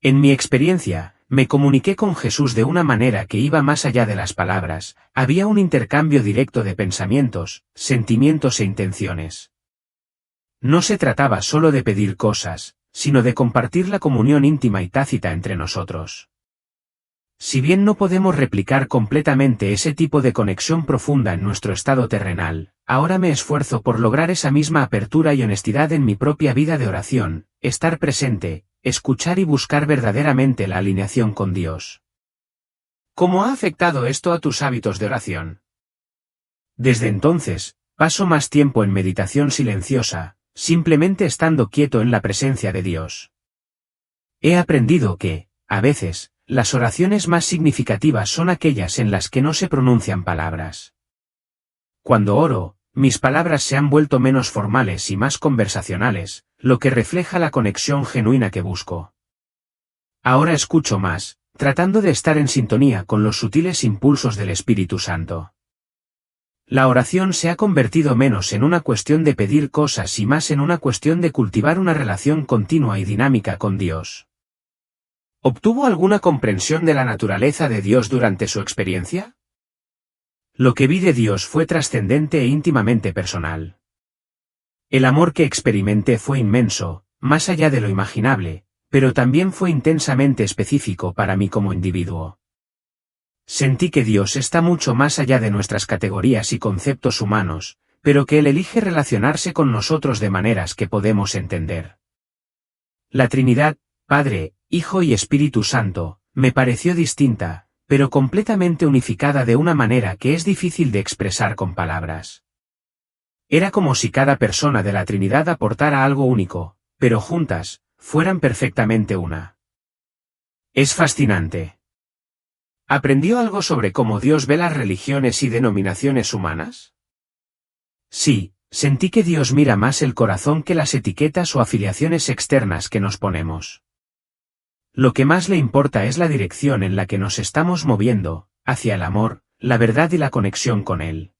En mi experiencia, me comuniqué con Jesús de una manera que iba más allá de las palabras, había un intercambio directo de pensamientos, sentimientos e intenciones. No se trataba solo de pedir cosas, sino de compartir la comunión íntima y tácita entre nosotros. Si bien no podemos replicar completamente ese tipo de conexión profunda en nuestro estado terrenal, ahora me esfuerzo por lograr esa misma apertura y honestidad en mi propia vida de oración, estar presente, escuchar y buscar verdaderamente la alineación con Dios. ¿Cómo ha afectado esto a tus hábitos de oración? Desde entonces, paso más tiempo en meditación silenciosa, simplemente estando quieto en la presencia de Dios. He aprendido que, a veces, las oraciones más significativas son aquellas en las que no se pronuncian palabras. Cuando oro, mis palabras se han vuelto menos formales y más conversacionales, lo que refleja la conexión genuina que busco. Ahora escucho más, tratando de estar en sintonía con los sutiles impulsos del Espíritu Santo. La oración se ha convertido menos en una cuestión de pedir cosas y más en una cuestión de cultivar una relación continua y dinámica con Dios. ¿Obtuvo alguna comprensión de la naturaleza de Dios durante su experiencia? Lo que vi de Dios fue trascendente e íntimamente personal. El amor que experimenté fue inmenso, más allá de lo imaginable, pero también fue intensamente específico para mí como individuo. Sentí que Dios está mucho más allá de nuestras categorías y conceptos humanos, pero que Él elige relacionarse con nosotros de maneras que podemos entender. La Trinidad, Padre, Hijo y Espíritu Santo, me pareció distinta, pero completamente unificada de una manera que es difícil de expresar con palabras. Era como si cada persona de la Trinidad aportara algo único, pero juntas, fueran perfectamente una. Es fascinante. ¿Aprendió algo sobre cómo Dios ve las religiones y denominaciones humanas? Sí, sentí que Dios mira más el corazón que las etiquetas o afiliaciones externas que nos ponemos. Lo que más le importa es la dirección en la que nos estamos moviendo, hacia el amor, la verdad y la conexión con Él.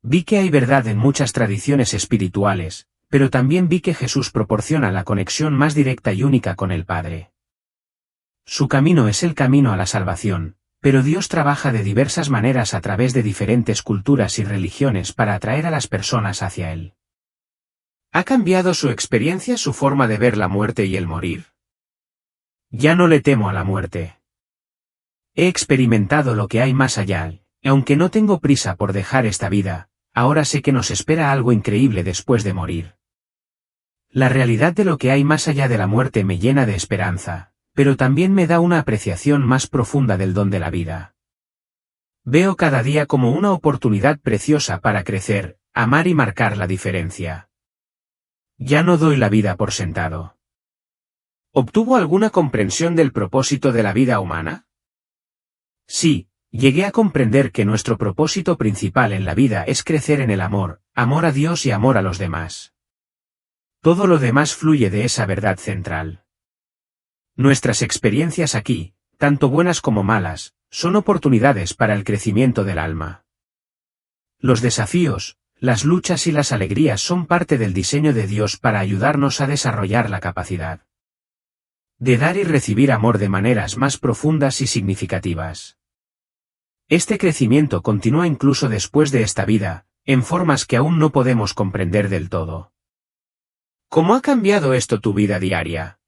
Vi que hay verdad en muchas tradiciones espirituales, pero también vi que Jesús proporciona la conexión más directa y única con el Padre. Su camino es el camino a la salvación, pero Dios trabaja de diversas maneras a través de diferentes culturas y religiones para atraer a las personas hacia Él. ¿Ha cambiado su experiencia, su forma de ver la muerte y el morir? Ya no le temo a la muerte. He experimentado lo que hay más allá, y aunque no tengo prisa por dejar esta vida, ahora sé que nos espera algo increíble después de morir. La realidad de lo que hay más allá de la muerte me llena de esperanza, pero también me da una apreciación más profunda del don de la vida. Veo cada día como una oportunidad preciosa para crecer, amar y marcar la diferencia. Ya no doy la vida por sentado. ¿Obtuvo alguna comprensión del propósito de la vida humana? Sí, llegué a comprender que nuestro propósito principal en la vida es crecer en el amor, amor a Dios y amor a los demás. Todo lo demás fluye de esa verdad central. Nuestras experiencias aquí, tanto buenas como malas, son oportunidades para el crecimiento del alma. Los desafíos, las luchas y las alegrías son parte del diseño de Dios para ayudarnos a desarrollar la capacidad de dar y recibir amor de maneras más profundas y significativas. Este crecimiento continúa incluso después de esta vida, en formas que aún no podemos comprender del todo. ¿Cómo ha cambiado esto tu vida diaria?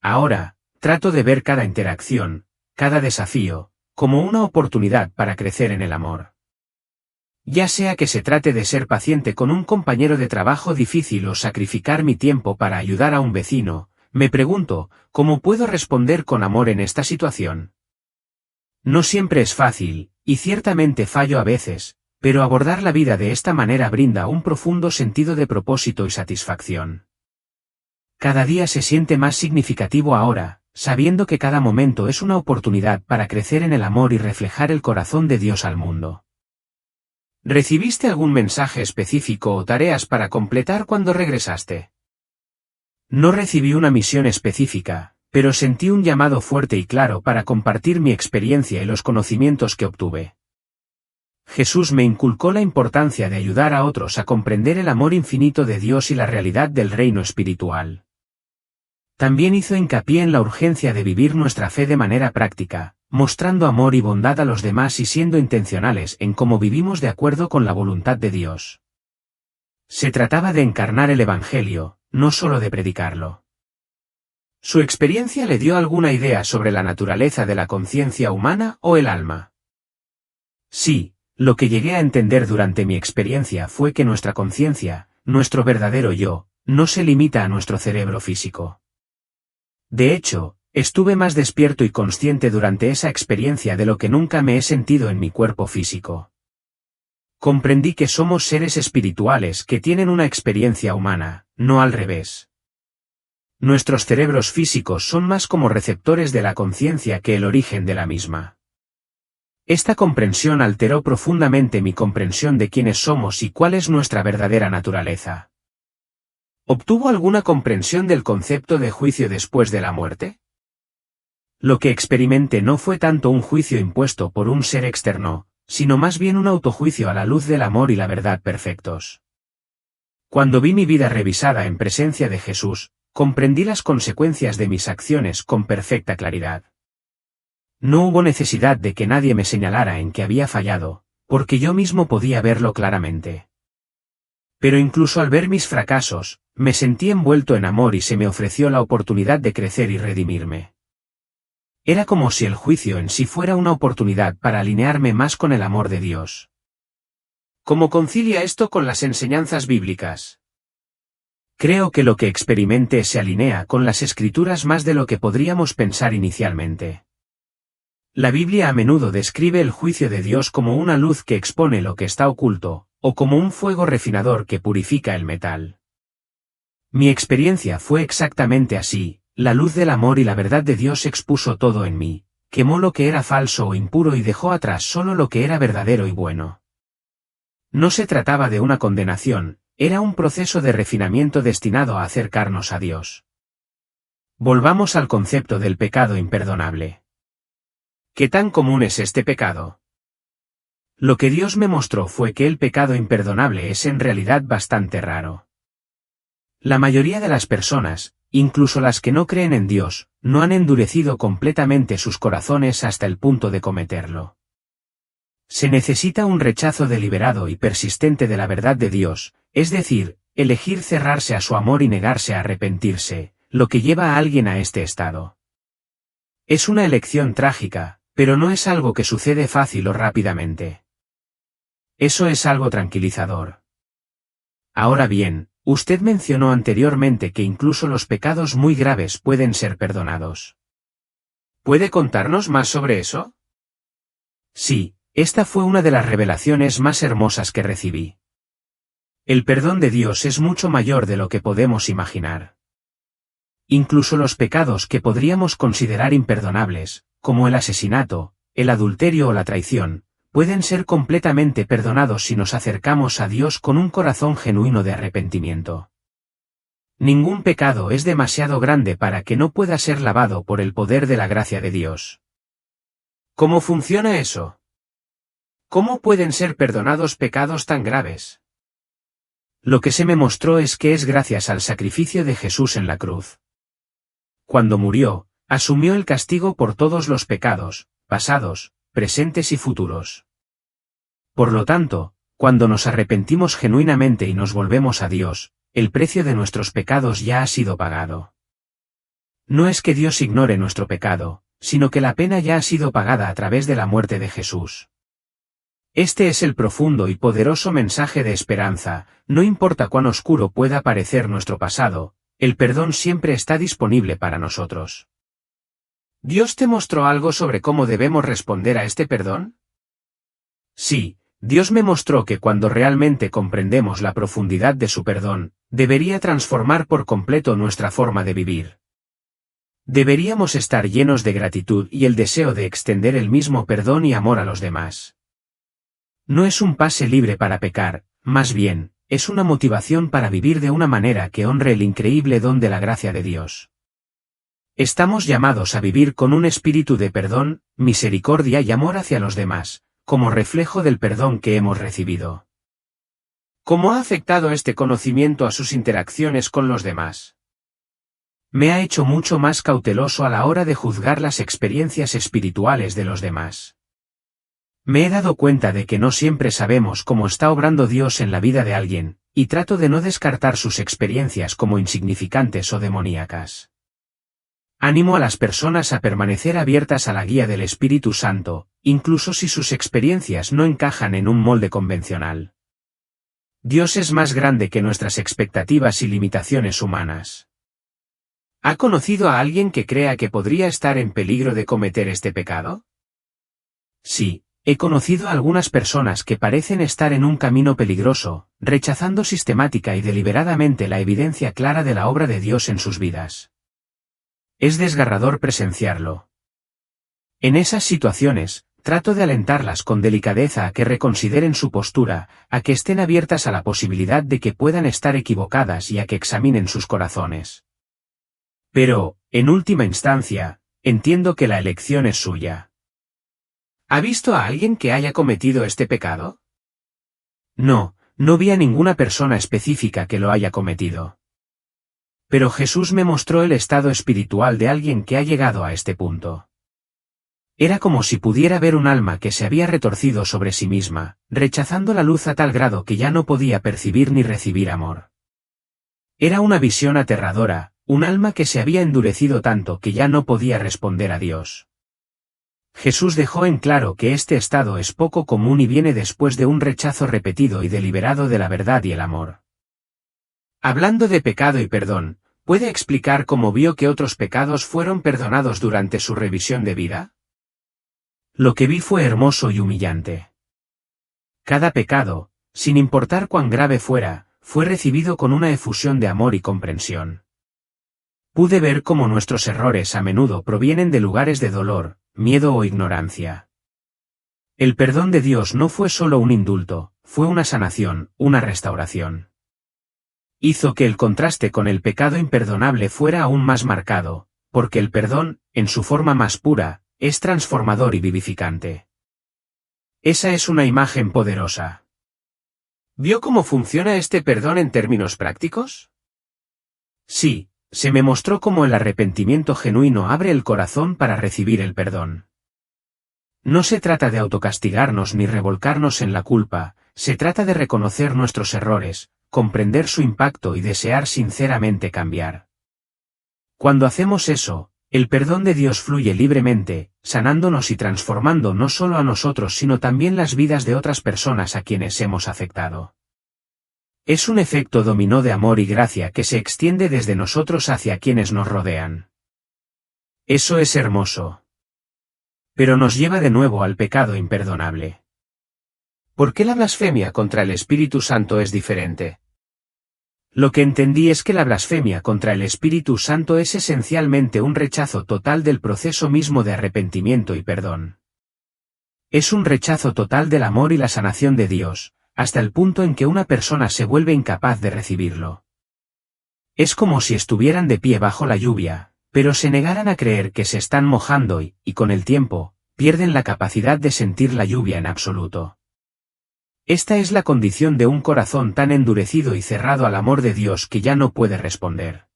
Ahora, trato de ver cada interacción, cada desafío, como una oportunidad para crecer en el amor. Ya sea que se trate de ser paciente con un compañero de trabajo difícil o sacrificar mi tiempo para ayudar a un vecino, me pregunto, ¿cómo puedo responder con amor en esta situación? No siempre es fácil, y ciertamente fallo a veces, pero abordar la vida de esta manera brinda un profundo sentido de propósito y satisfacción. Cada día se siente más significativo ahora, sabiendo que cada momento es una oportunidad para crecer en el amor y reflejar el corazón de Dios al mundo. ¿Recibiste algún mensaje específico o tareas para completar cuando regresaste? No recibí una misión específica, pero sentí un llamado fuerte y claro para compartir mi experiencia y los conocimientos que obtuve. Jesús me inculcó la importancia de ayudar a otros a comprender el amor infinito de Dios y la realidad del reino espiritual. También hizo hincapié en la urgencia de vivir nuestra fe de manera práctica, mostrando amor y bondad a los demás y siendo intencionales en cómo vivimos de acuerdo con la voluntad de Dios. Se trataba de encarnar el Evangelio, no solo de predicarlo. ¿Su experiencia le dio alguna idea sobre la naturaleza de la conciencia humana o el alma? Sí, lo que llegué a entender durante mi experiencia fue que nuestra conciencia, nuestro verdadero yo, no se limita a nuestro cerebro físico. De hecho, estuve más despierto y consciente durante esa experiencia de lo que nunca me he sentido en mi cuerpo físico. Comprendí que somos seres espirituales que tienen una experiencia humana, no al revés. Nuestros cerebros físicos son más como receptores de la conciencia que el origen de la misma. Esta comprensión alteró profundamente mi comprensión de quiénes somos y cuál es nuestra verdadera naturaleza. ¿Obtuvo alguna comprensión del concepto de juicio después de la muerte? Lo que experimenté no fue tanto un juicio impuesto por un ser externo, sino más bien un autojuicio a la luz del amor y la verdad perfectos. Cuando vi mi vida revisada en presencia de Jesús, comprendí las consecuencias de mis acciones con perfecta claridad. No hubo necesidad de que nadie me señalara en que había fallado, porque yo mismo podía verlo claramente. Pero incluso al ver mis fracasos, me sentí envuelto en amor y se me ofreció la oportunidad de crecer y redimirme. Era como si el juicio en sí fuera una oportunidad para alinearme más con el amor de Dios. ¿Cómo concilia esto con las enseñanzas bíblicas? Creo que lo que experimenté se alinea con las Escrituras más de lo que podríamos pensar inicialmente. La Biblia a menudo describe el juicio de Dios como una luz que expone lo que está oculto, o como un fuego refinador que purifica el metal. Mi experiencia fue exactamente así. La luz del amor y la verdad de Dios expuso todo en mí, quemó lo que era falso o impuro y dejó atrás solo lo que era verdadero y bueno. No se trataba de una condenación, era un proceso de refinamiento destinado a acercarnos a Dios. Volvamos al concepto del pecado imperdonable. ¿Qué tan común es este pecado? Lo que Dios me mostró fue que el pecado imperdonable es en realidad bastante raro. La mayoría de las personas, incluso las que no creen en Dios, no han endurecido completamente sus corazones hasta el punto de cometerlo. Se necesita un rechazo deliberado y persistente de la verdad de Dios, es decir, elegir cerrarse a su amor y negarse a arrepentirse, lo que lleva a alguien a este estado. Es una elección trágica, pero no es algo que sucede fácil o rápidamente. Eso es algo tranquilizador. Ahora bien, usted mencionó anteriormente que incluso los pecados muy graves pueden ser perdonados. ¿Puede contarnos más sobre eso? Sí, esta fue una de las revelaciones más hermosas que recibí. El perdón de Dios es mucho mayor de lo que podemos imaginar. Incluso los pecados que podríamos considerar imperdonables, como el asesinato, el adulterio o la traición, pueden ser completamente perdonados si nos acercamos a Dios con un corazón genuino de arrepentimiento. Ningún pecado es demasiado grande para que no pueda ser lavado por el poder de la gracia de Dios. ¿Cómo funciona eso? ¿Cómo pueden ser perdonados pecados tan graves? Lo que se me mostró es que es gracias al sacrificio de Jesús en la cruz. Cuando murió, asumió el castigo por todos los pecados, pasados, presentes y futuros. Por lo tanto, cuando nos arrepentimos genuinamente y nos volvemos a Dios, el precio de nuestros pecados ya ha sido pagado. No es que Dios ignore nuestro pecado, sino que la pena ya ha sido pagada a través de la muerte de Jesús. Este es el profundo y poderoso mensaje de esperanza, no importa cuán oscuro pueda parecer nuestro pasado, el perdón siempre está disponible para nosotros. ¿Dios te mostró algo sobre cómo debemos responder a este perdón? Sí, Dios me mostró que cuando realmente comprendemos la profundidad de su perdón, debería transformar por completo nuestra forma de vivir. Deberíamos estar llenos de gratitud y el deseo de extender el mismo perdón y amor a los demás. No es un pase libre para pecar, más bien, es una motivación para vivir de una manera que honre el increíble don de la gracia de Dios. Estamos llamados a vivir con un espíritu de perdón, misericordia y amor hacia los demás, como reflejo del perdón que hemos recibido. ¿Cómo ha afectado este conocimiento a sus interacciones con los demás? Me ha hecho mucho más cauteloso a la hora de juzgar las experiencias espirituales de los demás. Me he dado cuenta de que no siempre sabemos cómo está obrando Dios en la vida de alguien, y trato de no descartar sus experiencias como insignificantes o demoníacas. Animo a las personas a permanecer abiertas a la guía del Espíritu Santo, incluso si sus experiencias no encajan en un molde convencional. Dios es más grande que nuestras expectativas y limitaciones humanas. ¿Ha conocido a alguien que crea que podría estar en peligro de cometer este pecado? Sí, he conocido a algunas personas que parecen estar en un camino peligroso, rechazando sistemática y deliberadamente la evidencia clara de la obra de Dios en sus vidas. Es desgarrador presenciarlo. En esas situaciones, trato de alentarlas con delicadeza a que reconsideren su postura, a que estén abiertas a la posibilidad de que puedan estar equivocadas y a que examinen sus corazones. Pero, en última instancia, entiendo que la elección es suya. ¿Ha visto a alguien que haya cometido este pecado? No, no vi a ninguna persona específica que lo haya cometido. Pero Jesús me mostró el estado espiritual de alguien que ha llegado a este punto. Era como si pudiera ver un alma que se había retorcido sobre sí misma, rechazando la luz a tal grado que ya no podía percibir ni recibir amor. Era una visión aterradora, un alma que se había endurecido tanto que ya no podía responder a Dios. Jesús dejó en claro que este estado es poco común y viene después de un rechazo repetido y deliberado de la verdad y el amor. Hablando de pecado y perdón, ¿puede explicar cómo vio que otros pecados fueron perdonados durante su revisión de vida? Lo que vi fue hermoso y humillante. Cada pecado, sin importar cuán grave fuera, fue recibido con una efusión de amor y comprensión. Pude ver cómo nuestros errores a menudo provienen de lugares de dolor, miedo o ignorancia. El perdón de Dios no fue solo un indulto, fue una sanación, una restauración. Hizo que el contraste con el pecado imperdonable fuera aún más marcado, porque el perdón, en su forma más pura, es transformador y vivificante. Esa es una imagen poderosa. ¿Vio cómo funciona este perdón en términos prácticos? Sí, se me mostró cómo el arrepentimiento genuino abre el corazón para recibir el perdón. No se trata de autocastigarnos ni revolcarnos en la culpa, se trata de reconocer nuestros errores, comprender su impacto y desear sinceramente cambiar. Cuando hacemos eso, el perdón de Dios fluye libremente, sanándonos y transformando no solo a nosotros sino también las vidas de otras personas a quienes hemos afectado. Es un efecto dominó de amor y gracia que se extiende desde nosotros hacia quienes nos rodean. Eso es hermoso. Pero nos lleva de nuevo al pecado imperdonable. ¿Por qué la blasfemia contra el Espíritu Santo es diferente? Lo que entendí es que la blasfemia contra el Espíritu Santo es esencialmente un rechazo total del proceso mismo de arrepentimiento y perdón. Es un rechazo total del amor y la sanación de Dios, hasta el punto en que una persona se vuelve incapaz de recibirlo. Es como si estuvieran de pie bajo la lluvia, pero se negaran a creer que se están mojando y, con el tiempo, pierden la capacidad de sentir la lluvia en absoluto. Esta es la condición de un corazón tan endurecido y cerrado al amor de Dios que ya no puede responder.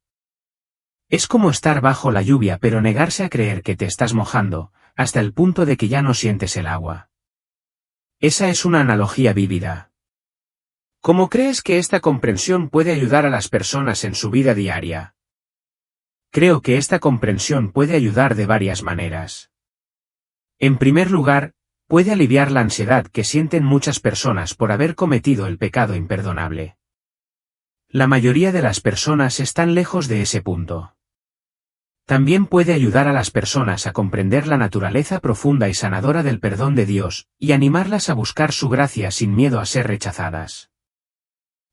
Es como estar bajo la lluvia pero negarse a creer que te estás mojando, hasta el punto de que ya no sientes el agua. Esa es una analogía vívida. ¿Cómo crees que esta comprensión puede ayudar a las personas en su vida diaria? Creo que esta comprensión puede ayudar de varias maneras. En primer lugar, puede aliviar la ansiedad que sienten muchas personas por haber cometido el pecado imperdonable. La mayoría de las personas están lejos de ese punto. También puede ayudar a las personas a comprender la naturaleza profunda y sanadora del perdón de Dios, y animarlas a buscar su gracia sin miedo a ser rechazadas.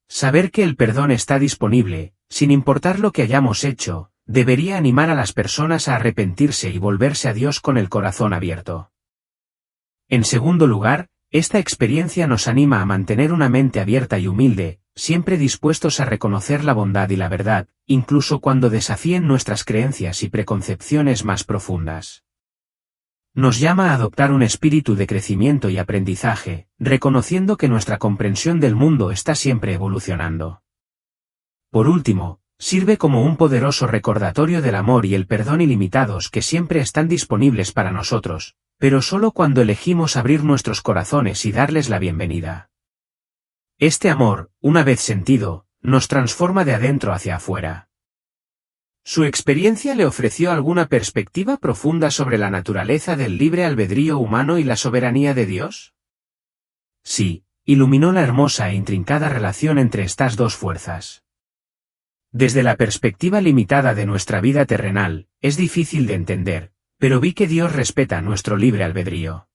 Saber que el perdón está disponible, sin importar lo que hayamos hecho, debería animar a las personas a arrepentirse y volverse a Dios con el corazón abierto. En segundo lugar, esta experiencia nos anima a mantener una mente abierta y humilde, siempre dispuestos a reconocer la bondad y la verdad, incluso cuando desafíen nuestras creencias y preconcepciones más profundas. Nos llama a adoptar un espíritu de crecimiento y aprendizaje, reconociendo que nuestra comprensión del mundo está siempre evolucionando. Por último, sirve como un poderoso recordatorio del amor y el perdón ilimitados que siempre están disponibles para nosotros, pero solo cuando elegimos abrir nuestros corazones y darles la bienvenida. Este amor, una vez sentido, nos transforma de adentro hacia afuera. ¿Su experiencia le ofreció alguna perspectiva profunda sobre la naturaleza del libre albedrío humano y la soberanía de Dios? Sí, iluminó la hermosa e intrincada relación entre estas dos fuerzas. Desde la perspectiva limitada de nuestra vida terrenal, es difícil de entender, pero vi que Dios respeta nuestro libre albedrío.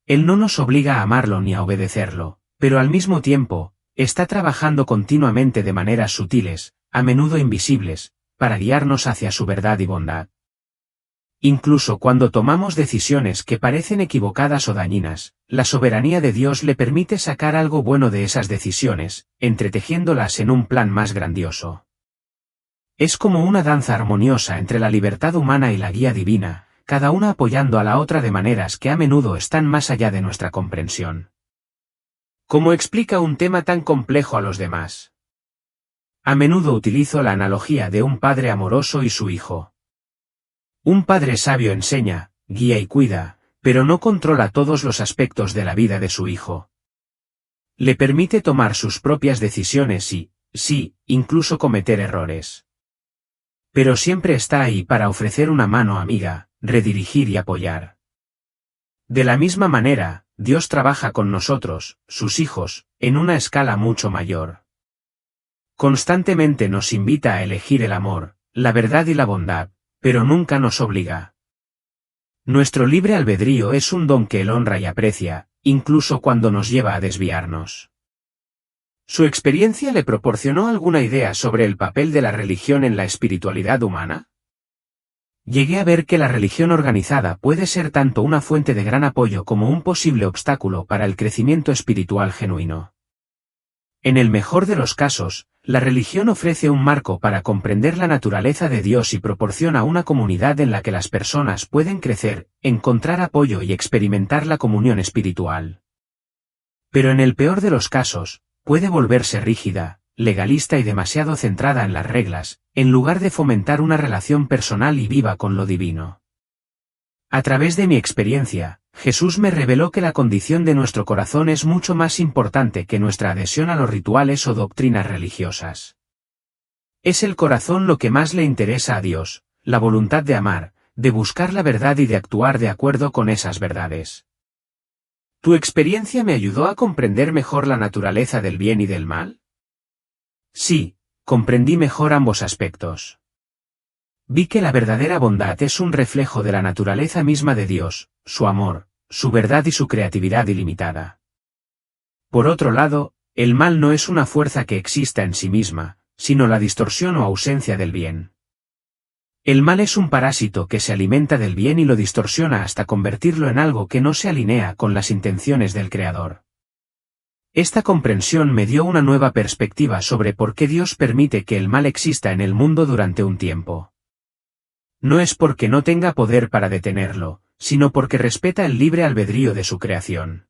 Él no nos obliga a amarlo ni a obedecerlo, pero al mismo tiempo, está trabajando continuamente de maneras sutiles, a menudo invisibles, para guiarnos hacia su verdad y bondad. Incluso cuando tomamos decisiones que parecen equivocadas o dañinas, la soberanía de Dios le permite sacar algo bueno de esas decisiones, entretejiéndolas en un plan más grandioso. Es como una danza armoniosa entre la libertad humana y la guía divina, cada una apoyando a la otra de maneras que a menudo están más allá de nuestra comprensión. ¿Cómo explica un tema tan complejo a los demás? A menudo utilizo la analogía de un padre amoroso y su hijo. Un padre sabio enseña, guía y cuida, pero no controla todos los aspectos de la vida de su hijo. Le permite tomar sus propias decisiones y, sí, incluso cometer errores. Pero siempre está ahí para ofrecer una mano amiga, redirigir y apoyar. De la misma manera, Dios trabaja con nosotros, sus hijos, en una escala mucho mayor. Constantemente nos invita a elegir el amor, la verdad y la bondad, pero nunca nos obliga. Nuestro libre albedrío es un don que Él honra y aprecia, incluso cuando nos lleva a desviarnos. ¿Su experiencia le proporcionó alguna idea sobre el papel de la religión en la espiritualidad humana? Llegué a ver que la religión organizada puede ser tanto una fuente de gran apoyo como un posible obstáculo para el crecimiento espiritual genuino. En el mejor de los casos, la religión ofrece un marco para comprender la naturaleza de Dios y proporciona una comunidad en la que las personas pueden crecer, encontrar apoyo y experimentar la comunión espiritual. Pero en el peor de los casos, puede volverse rígida, legalista y demasiado centrada en las reglas, en lugar de fomentar una relación personal y viva con lo divino. A través de mi experiencia, Jesús me reveló que la condición de nuestro corazón es mucho más importante que nuestra adhesión a los rituales o doctrinas religiosas. Es el corazón lo que más le interesa a Dios, la voluntad de amar, de buscar la verdad y de actuar de acuerdo con esas verdades. ¿Tu experiencia me ayudó a comprender mejor la naturaleza del bien y del mal? Sí, comprendí mejor ambos aspectos. Vi que la verdadera bondad es un reflejo de la naturaleza misma de Dios, su amor, su verdad y su creatividad ilimitada. Por otro lado, el mal no es una fuerza que exista en sí misma, sino la distorsión o ausencia del bien. El mal es un parásito que se alimenta del bien y lo distorsiona hasta convertirlo en algo que no se alinea con las intenciones del Creador. Esta comprensión me dio una nueva perspectiva sobre por qué Dios permite que el mal exista en el mundo durante un tiempo. No es porque no tenga poder para detenerlo, sino porque respeta el libre albedrío de su creación.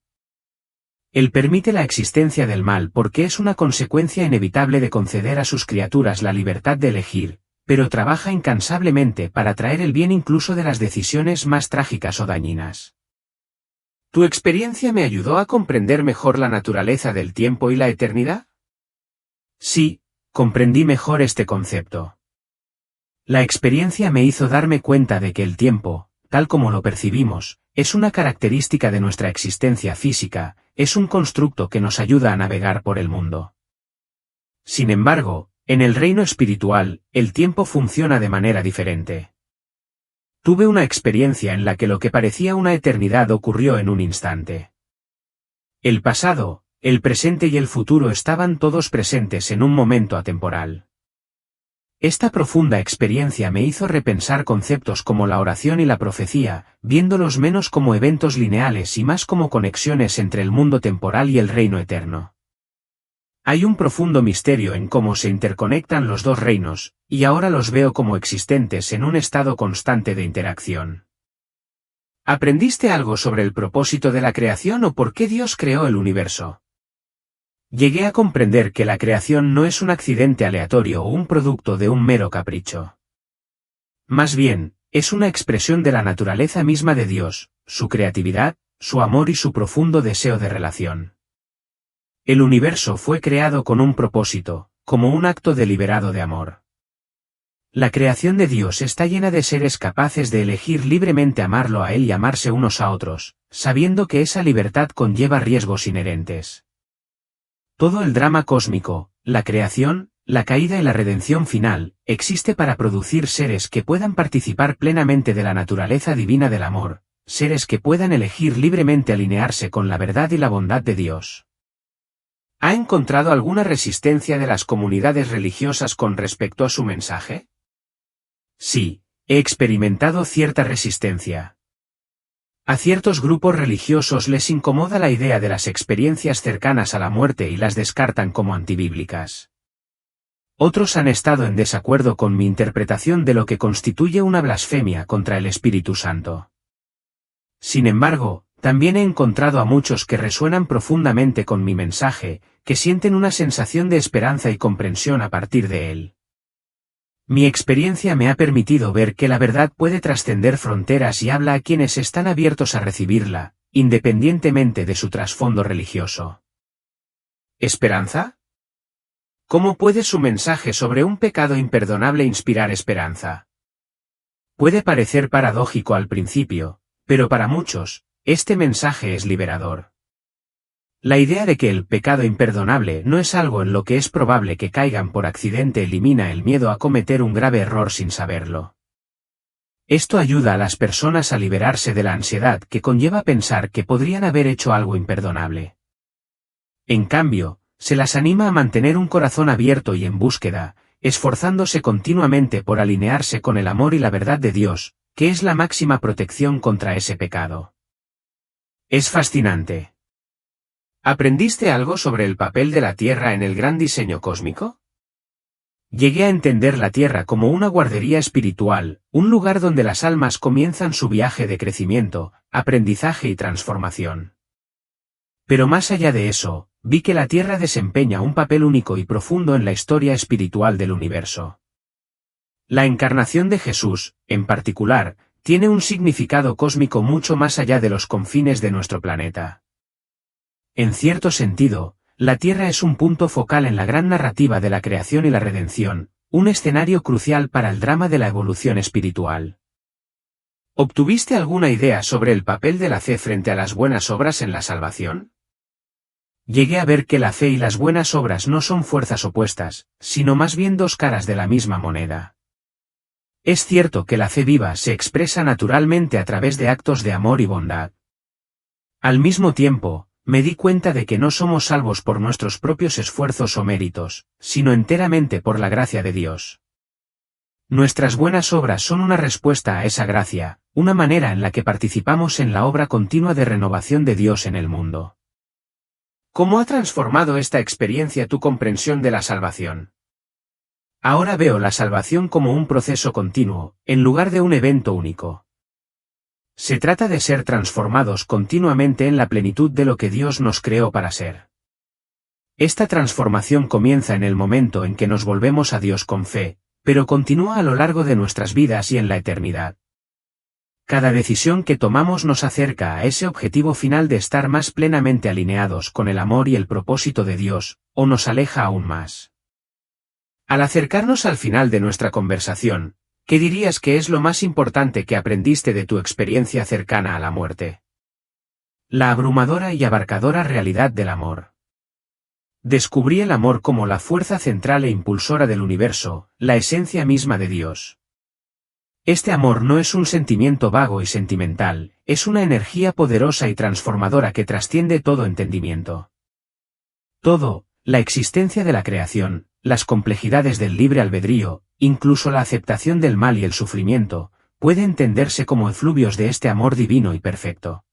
Él permite la existencia del mal porque es una consecuencia inevitable de conceder a sus criaturas la libertad de elegir, pero trabaja incansablemente para traer el bien incluso de las decisiones más trágicas o dañinas. ¿Tu experiencia me ayudó a comprender mejor la naturaleza del tiempo y la eternidad? Sí, comprendí mejor este concepto. La experiencia me hizo darme cuenta de que el tiempo, tal como lo percibimos, es una característica de nuestra existencia física, es un constructo que nos ayuda a navegar por el mundo. Sin embargo, en el reino espiritual, el tiempo funciona de manera diferente. Tuve una experiencia en la que lo que parecía una eternidad ocurrió en un instante. El pasado, el presente y el futuro estaban todos presentes en un momento atemporal. Esta profunda experiencia me hizo repensar conceptos como la oración y la profecía, viéndolos menos como eventos lineales y más como conexiones entre el mundo temporal y el reino eterno. Hay un profundo misterio en cómo se interconectan los dos reinos, y ahora los veo como existentes en un estado constante de interacción. ¿Aprendiste algo sobre el propósito de la creación o por qué Dios creó el universo? Llegué a comprender que la creación no es un accidente aleatorio o un producto de un mero capricho. Más bien, es una expresión de la naturaleza misma de Dios, su creatividad, su amor y su profundo deseo de relación. El universo fue creado con un propósito, como un acto deliberado de amor. La creación de Dios está llena de seres capaces de elegir libremente amarlo a Él y amarse unos a otros, sabiendo que esa libertad conlleva riesgos inherentes. Todo el drama cósmico, la creación, la caída y la redención final, existe para producir seres que puedan participar plenamente de la naturaleza divina del amor, seres que puedan elegir libremente alinearse con la verdad y la bondad de Dios. ¿Ha encontrado alguna resistencia de las comunidades religiosas con respecto a su mensaje? Sí, he experimentado cierta resistencia. A ciertos grupos religiosos les incomoda la idea de las experiencias cercanas a la muerte y las descartan como antibíblicas. Otros han estado en desacuerdo con mi interpretación de lo que constituye una blasfemia contra el Espíritu Santo. Sin embargo, también he encontrado a muchos que resuenan profundamente con mi mensaje, que sienten una sensación de esperanza y comprensión a partir de él. Mi experiencia me ha permitido ver que la verdad puede trascender fronteras y habla a quienes están abiertos a recibirla, independientemente de su trasfondo religioso. ¿Esperanza? ¿Cómo puede su mensaje sobre un pecado imperdonable inspirar esperanza? Puede parecer paradójico al principio, pero para muchos, este mensaje es liberador. La idea de que el pecado imperdonable no es algo en lo que es probable que caigan por accidente elimina el miedo a cometer un grave error sin saberlo. Esto ayuda a las personas a liberarse de la ansiedad que conlleva pensar que podrían haber hecho algo imperdonable. En cambio, se las anima a mantener un corazón abierto y en búsqueda, esforzándose continuamente por alinearse con el amor y la verdad de Dios, que es la máxima protección contra ese pecado. Es fascinante. ¿Aprendiste algo sobre el papel de la Tierra en el gran diseño cósmico? Llegué a entender la Tierra como una guardería espiritual, un lugar donde las almas comienzan su viaje de crecimiento, aprendizaje y transformación. Pero más allá de eso, vi que la Tierra desempeña un papel único y profundo en la historia espiritual del universo. La encarnación de Jesús, en particular, tiene un significado cósmico mucho más allá de los confines de nuestro planeta. En cierto sentido, la Tierra es un punto focal en la gran narrativa de la creación y la redención, un escenario crucial para el drama de la evolución espiritual. ¿Obtuviste alguna idea sobre el papel de la fe frente a las buenas obras en la salvación? Llegué a ver que la fe y las buenas obras no son fuerzas opuestas, sino más bien dos caras de la misma moneda. Es cierto que la fe viva se expresa naturalmente a través de actos de amor y bondad. Al mismo tiempo, me di cuenta de que no somos salvos por nuestros propios esfuerzos o méritos, sino enteramente por la gracia de Dios. Nuestras buenas obras son una respuesta a esa gracia, una manera en la que participamos en la obra continua de renovación de Dios en el mundo. ¿Cómo ha transformado esta experiencia tu comprensión de la salvación? Ahora veo la salvación como un proceso continuo, en lugar de un evento único. Se trata de ser transformados continuamente en la plenitud de lo que Dios nos creó para ser. Esta transformación comienza en el momento en que nos volvemos a Dios con fe, pero continúa a lo largo de nuestras vidas y en la eternidad. Cada decisión que tomamos nos acerca a ese objetivo final de estar más plenamente alineados con el amor y el propósito de Dios, o nos aleja aún más. Al acercarnos al final de nuestra conversación, ¿qué dirías que es lo más importante que aprendiste de tu experiencia cercana a la muerte? La abrumadora y abarcadora realidad del amor. Descubrí el amor como la fuerza central e impulsora del universo, la esencia misma de Dios. Este amor no es un sentimiento vago y sentimental, es una energía poderosa y transformadora que trasciende todo entendimiento. Todo, la existencia de la creación, las complejidades del libre albedrío, incluso la aceptación del mal y el sufrimiento, puede entenderse como efluvios de este amor divino y perfecto.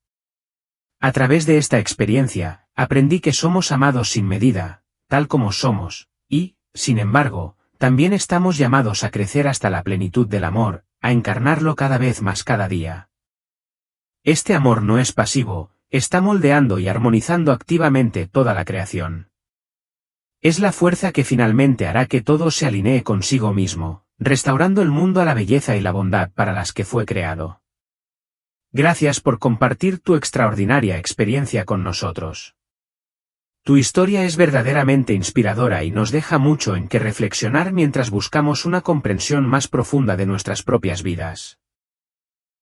A través de esta experiencia, aprendí que somos amados sin medida, tal como somos, y, sin embargo, también estamos llamados a crecer hasta la plenitud del amor, a encarnarlo cada vez más cada día. Este amor no es pasivo, está moldeando y armonizando activamente toda la creación. Es la fuerza que finalmente hará que todo se alinee consigo mismo, restaurando el mundo a la belleza y la bondad para las que fue creado. Gracias por compartir tu extraordinaria experiencia con nosotros. Tu historia es verdaderamente inspiradora y nos deja mucho en que reflexionar mientras buscamos una comprensión más profunda de nuestras propias vidas.